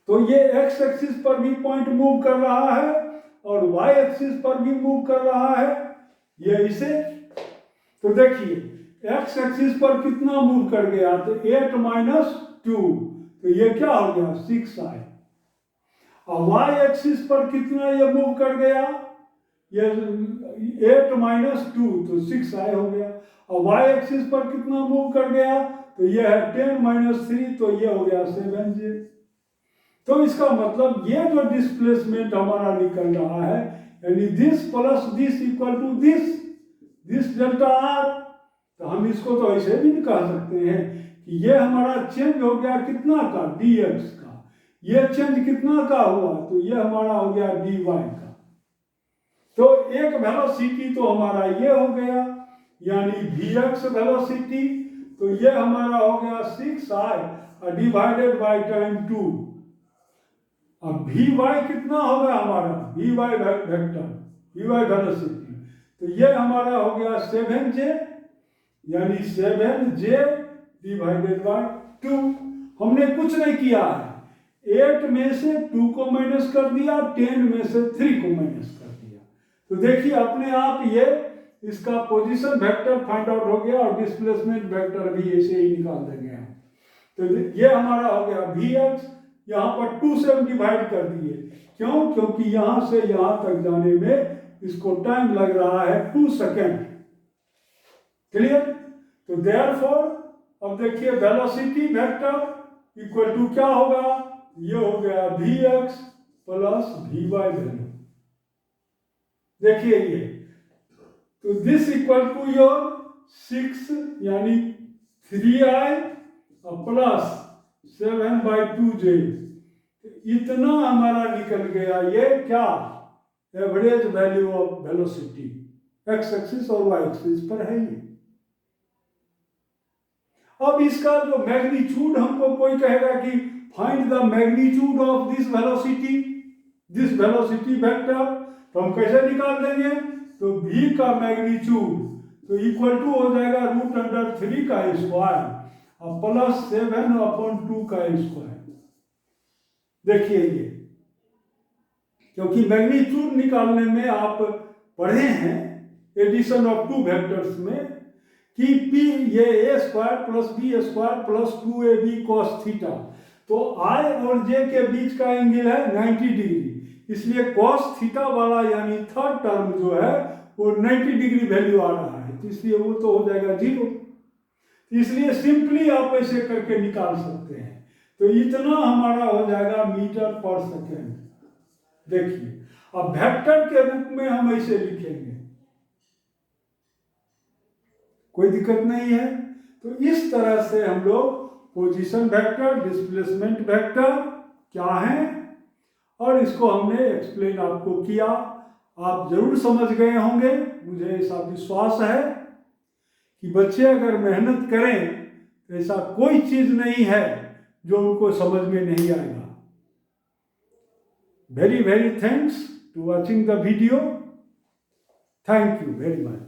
तो ये x एक्सिस पर भी पॉइंट मूव कर रहा है और y एक्सिस पर भी मूव कर रहा है, ये इसे, तो देखिए x एक्सिस पर कितना मूव कर गया, तो 8 - 2, तो ये क्या हो गया 6 आए, और वाई एक्सिस पर कितना ये मूव कर गया, ये 8 माइनस 2 तो 6 आई हो गया। और वाई एक्सिस पर कितना मूव कर गया, तो ये है 10 माइनस 3 तो ये हो गया 7j। तो इसका मतलब ये जो डिस्प्लेसमेंट हमारा निकल रहा है, यानी this plus this equal to this delta R. तो हम इसको तो ऐसे भी कह सकते हैं कि ये हमारा चेंज हो गया कितना का, dx का। ये चेंज कितना का हुआ, तो ये हमारा हो गया dy का। तो एक वेलोसिटी तो हमारा ये हो गया, यानी vx वेलोसिटी, तो ये हमारा हो गया 6i डिवाइडेड बाय टाइम 2। अब vy कितना होगा हमारा, vy वेक्टर, vy वेलोसिटी, तो ये हमारा हो गया 7j, यानी 7j डिवाइडेड बाय 2। हमने कुछ नहीं किया है, 8 में से 2 को माइनस कर दिया, 10 में से 3 को माइनस कर दिया। तो देखिए अपने आप ये इसका पोजीशन वेक्टर फाइंड आउट हो गया और डिस्प्लेसमेंट वेक्टर भी ऐसे ही निकाल देंगे हम। तो ये हमारा हो गया vx, यहाँ पर 2 से हम डिवाइड कर दिए, क्यों, क्योंकि यहाँ से यहाँ तक जाने में इसको टाइम लग रहा है 2 सेकेंड। क्लियर। तो देयरफॉर अब देखिए वेलोसिटी वेक्टर इक्वल टू क्या होगा, ये हो गया vx प्लस vy वैल्यू। देखिए ये, तो दिस इक्वल टू योर 6 यानी 3i प्लस 7/2j, इतना हमारा निकल गया। ये क्या, average value of velocity x axis और वाई एक्सिस पर है ये। अब इसका जो मैग्नीट्यूड, हमको कोई कहेगा कि find the magnitude of this velocity vector, तो हम कैसे निकाल देंगे, तो v का मैग्नीट्यूड तो इक्वल टू हो जाएगा √3 का स्क्वायर और प्लस 7/2 का स्क्वायर। देखिए ये, क्योंकि मैग्नीट्यूड निकालने में आप पढ़े हैं एडिशन ऑफ 2 वेक्टर्स में कि p ये a square plus b square plus 2ab cos theta, तो i और j के बीच का एंगल है 90 डिग्री, इसलिए cos थीटा वाला यानी थर्ड टर्म जो है वो 90 डिग्री वैल्यू आ रहा है, तो इसलिए वो तो हो जाएगा 0। इसलिए सिंपली आप ऐसे करके निकाल सकते हैं। तो इतना हमारा हो जाएगा मीटर पर सेकेंड। देखिए अब वेक्टर के रूप में हम ऐसे लिखेंगे, कोई दिक्कत नहीं है। तो इस तरह से हम लोग पोजीशन वेक्टर, डिस्प्लेसमेंट वेक्टर क्या है, और इसको हमने एक्सप्लेन आपको किया। आप जरूर समझ गए होंगे, मुझे ऐसा विश्वास है कि बच्चे अगर मेहनत करें तो ऐसा कोई चीज नहीं है जो उनको समझ में नहीं आएगा। Very very thanks to watching the video. Thank you very much.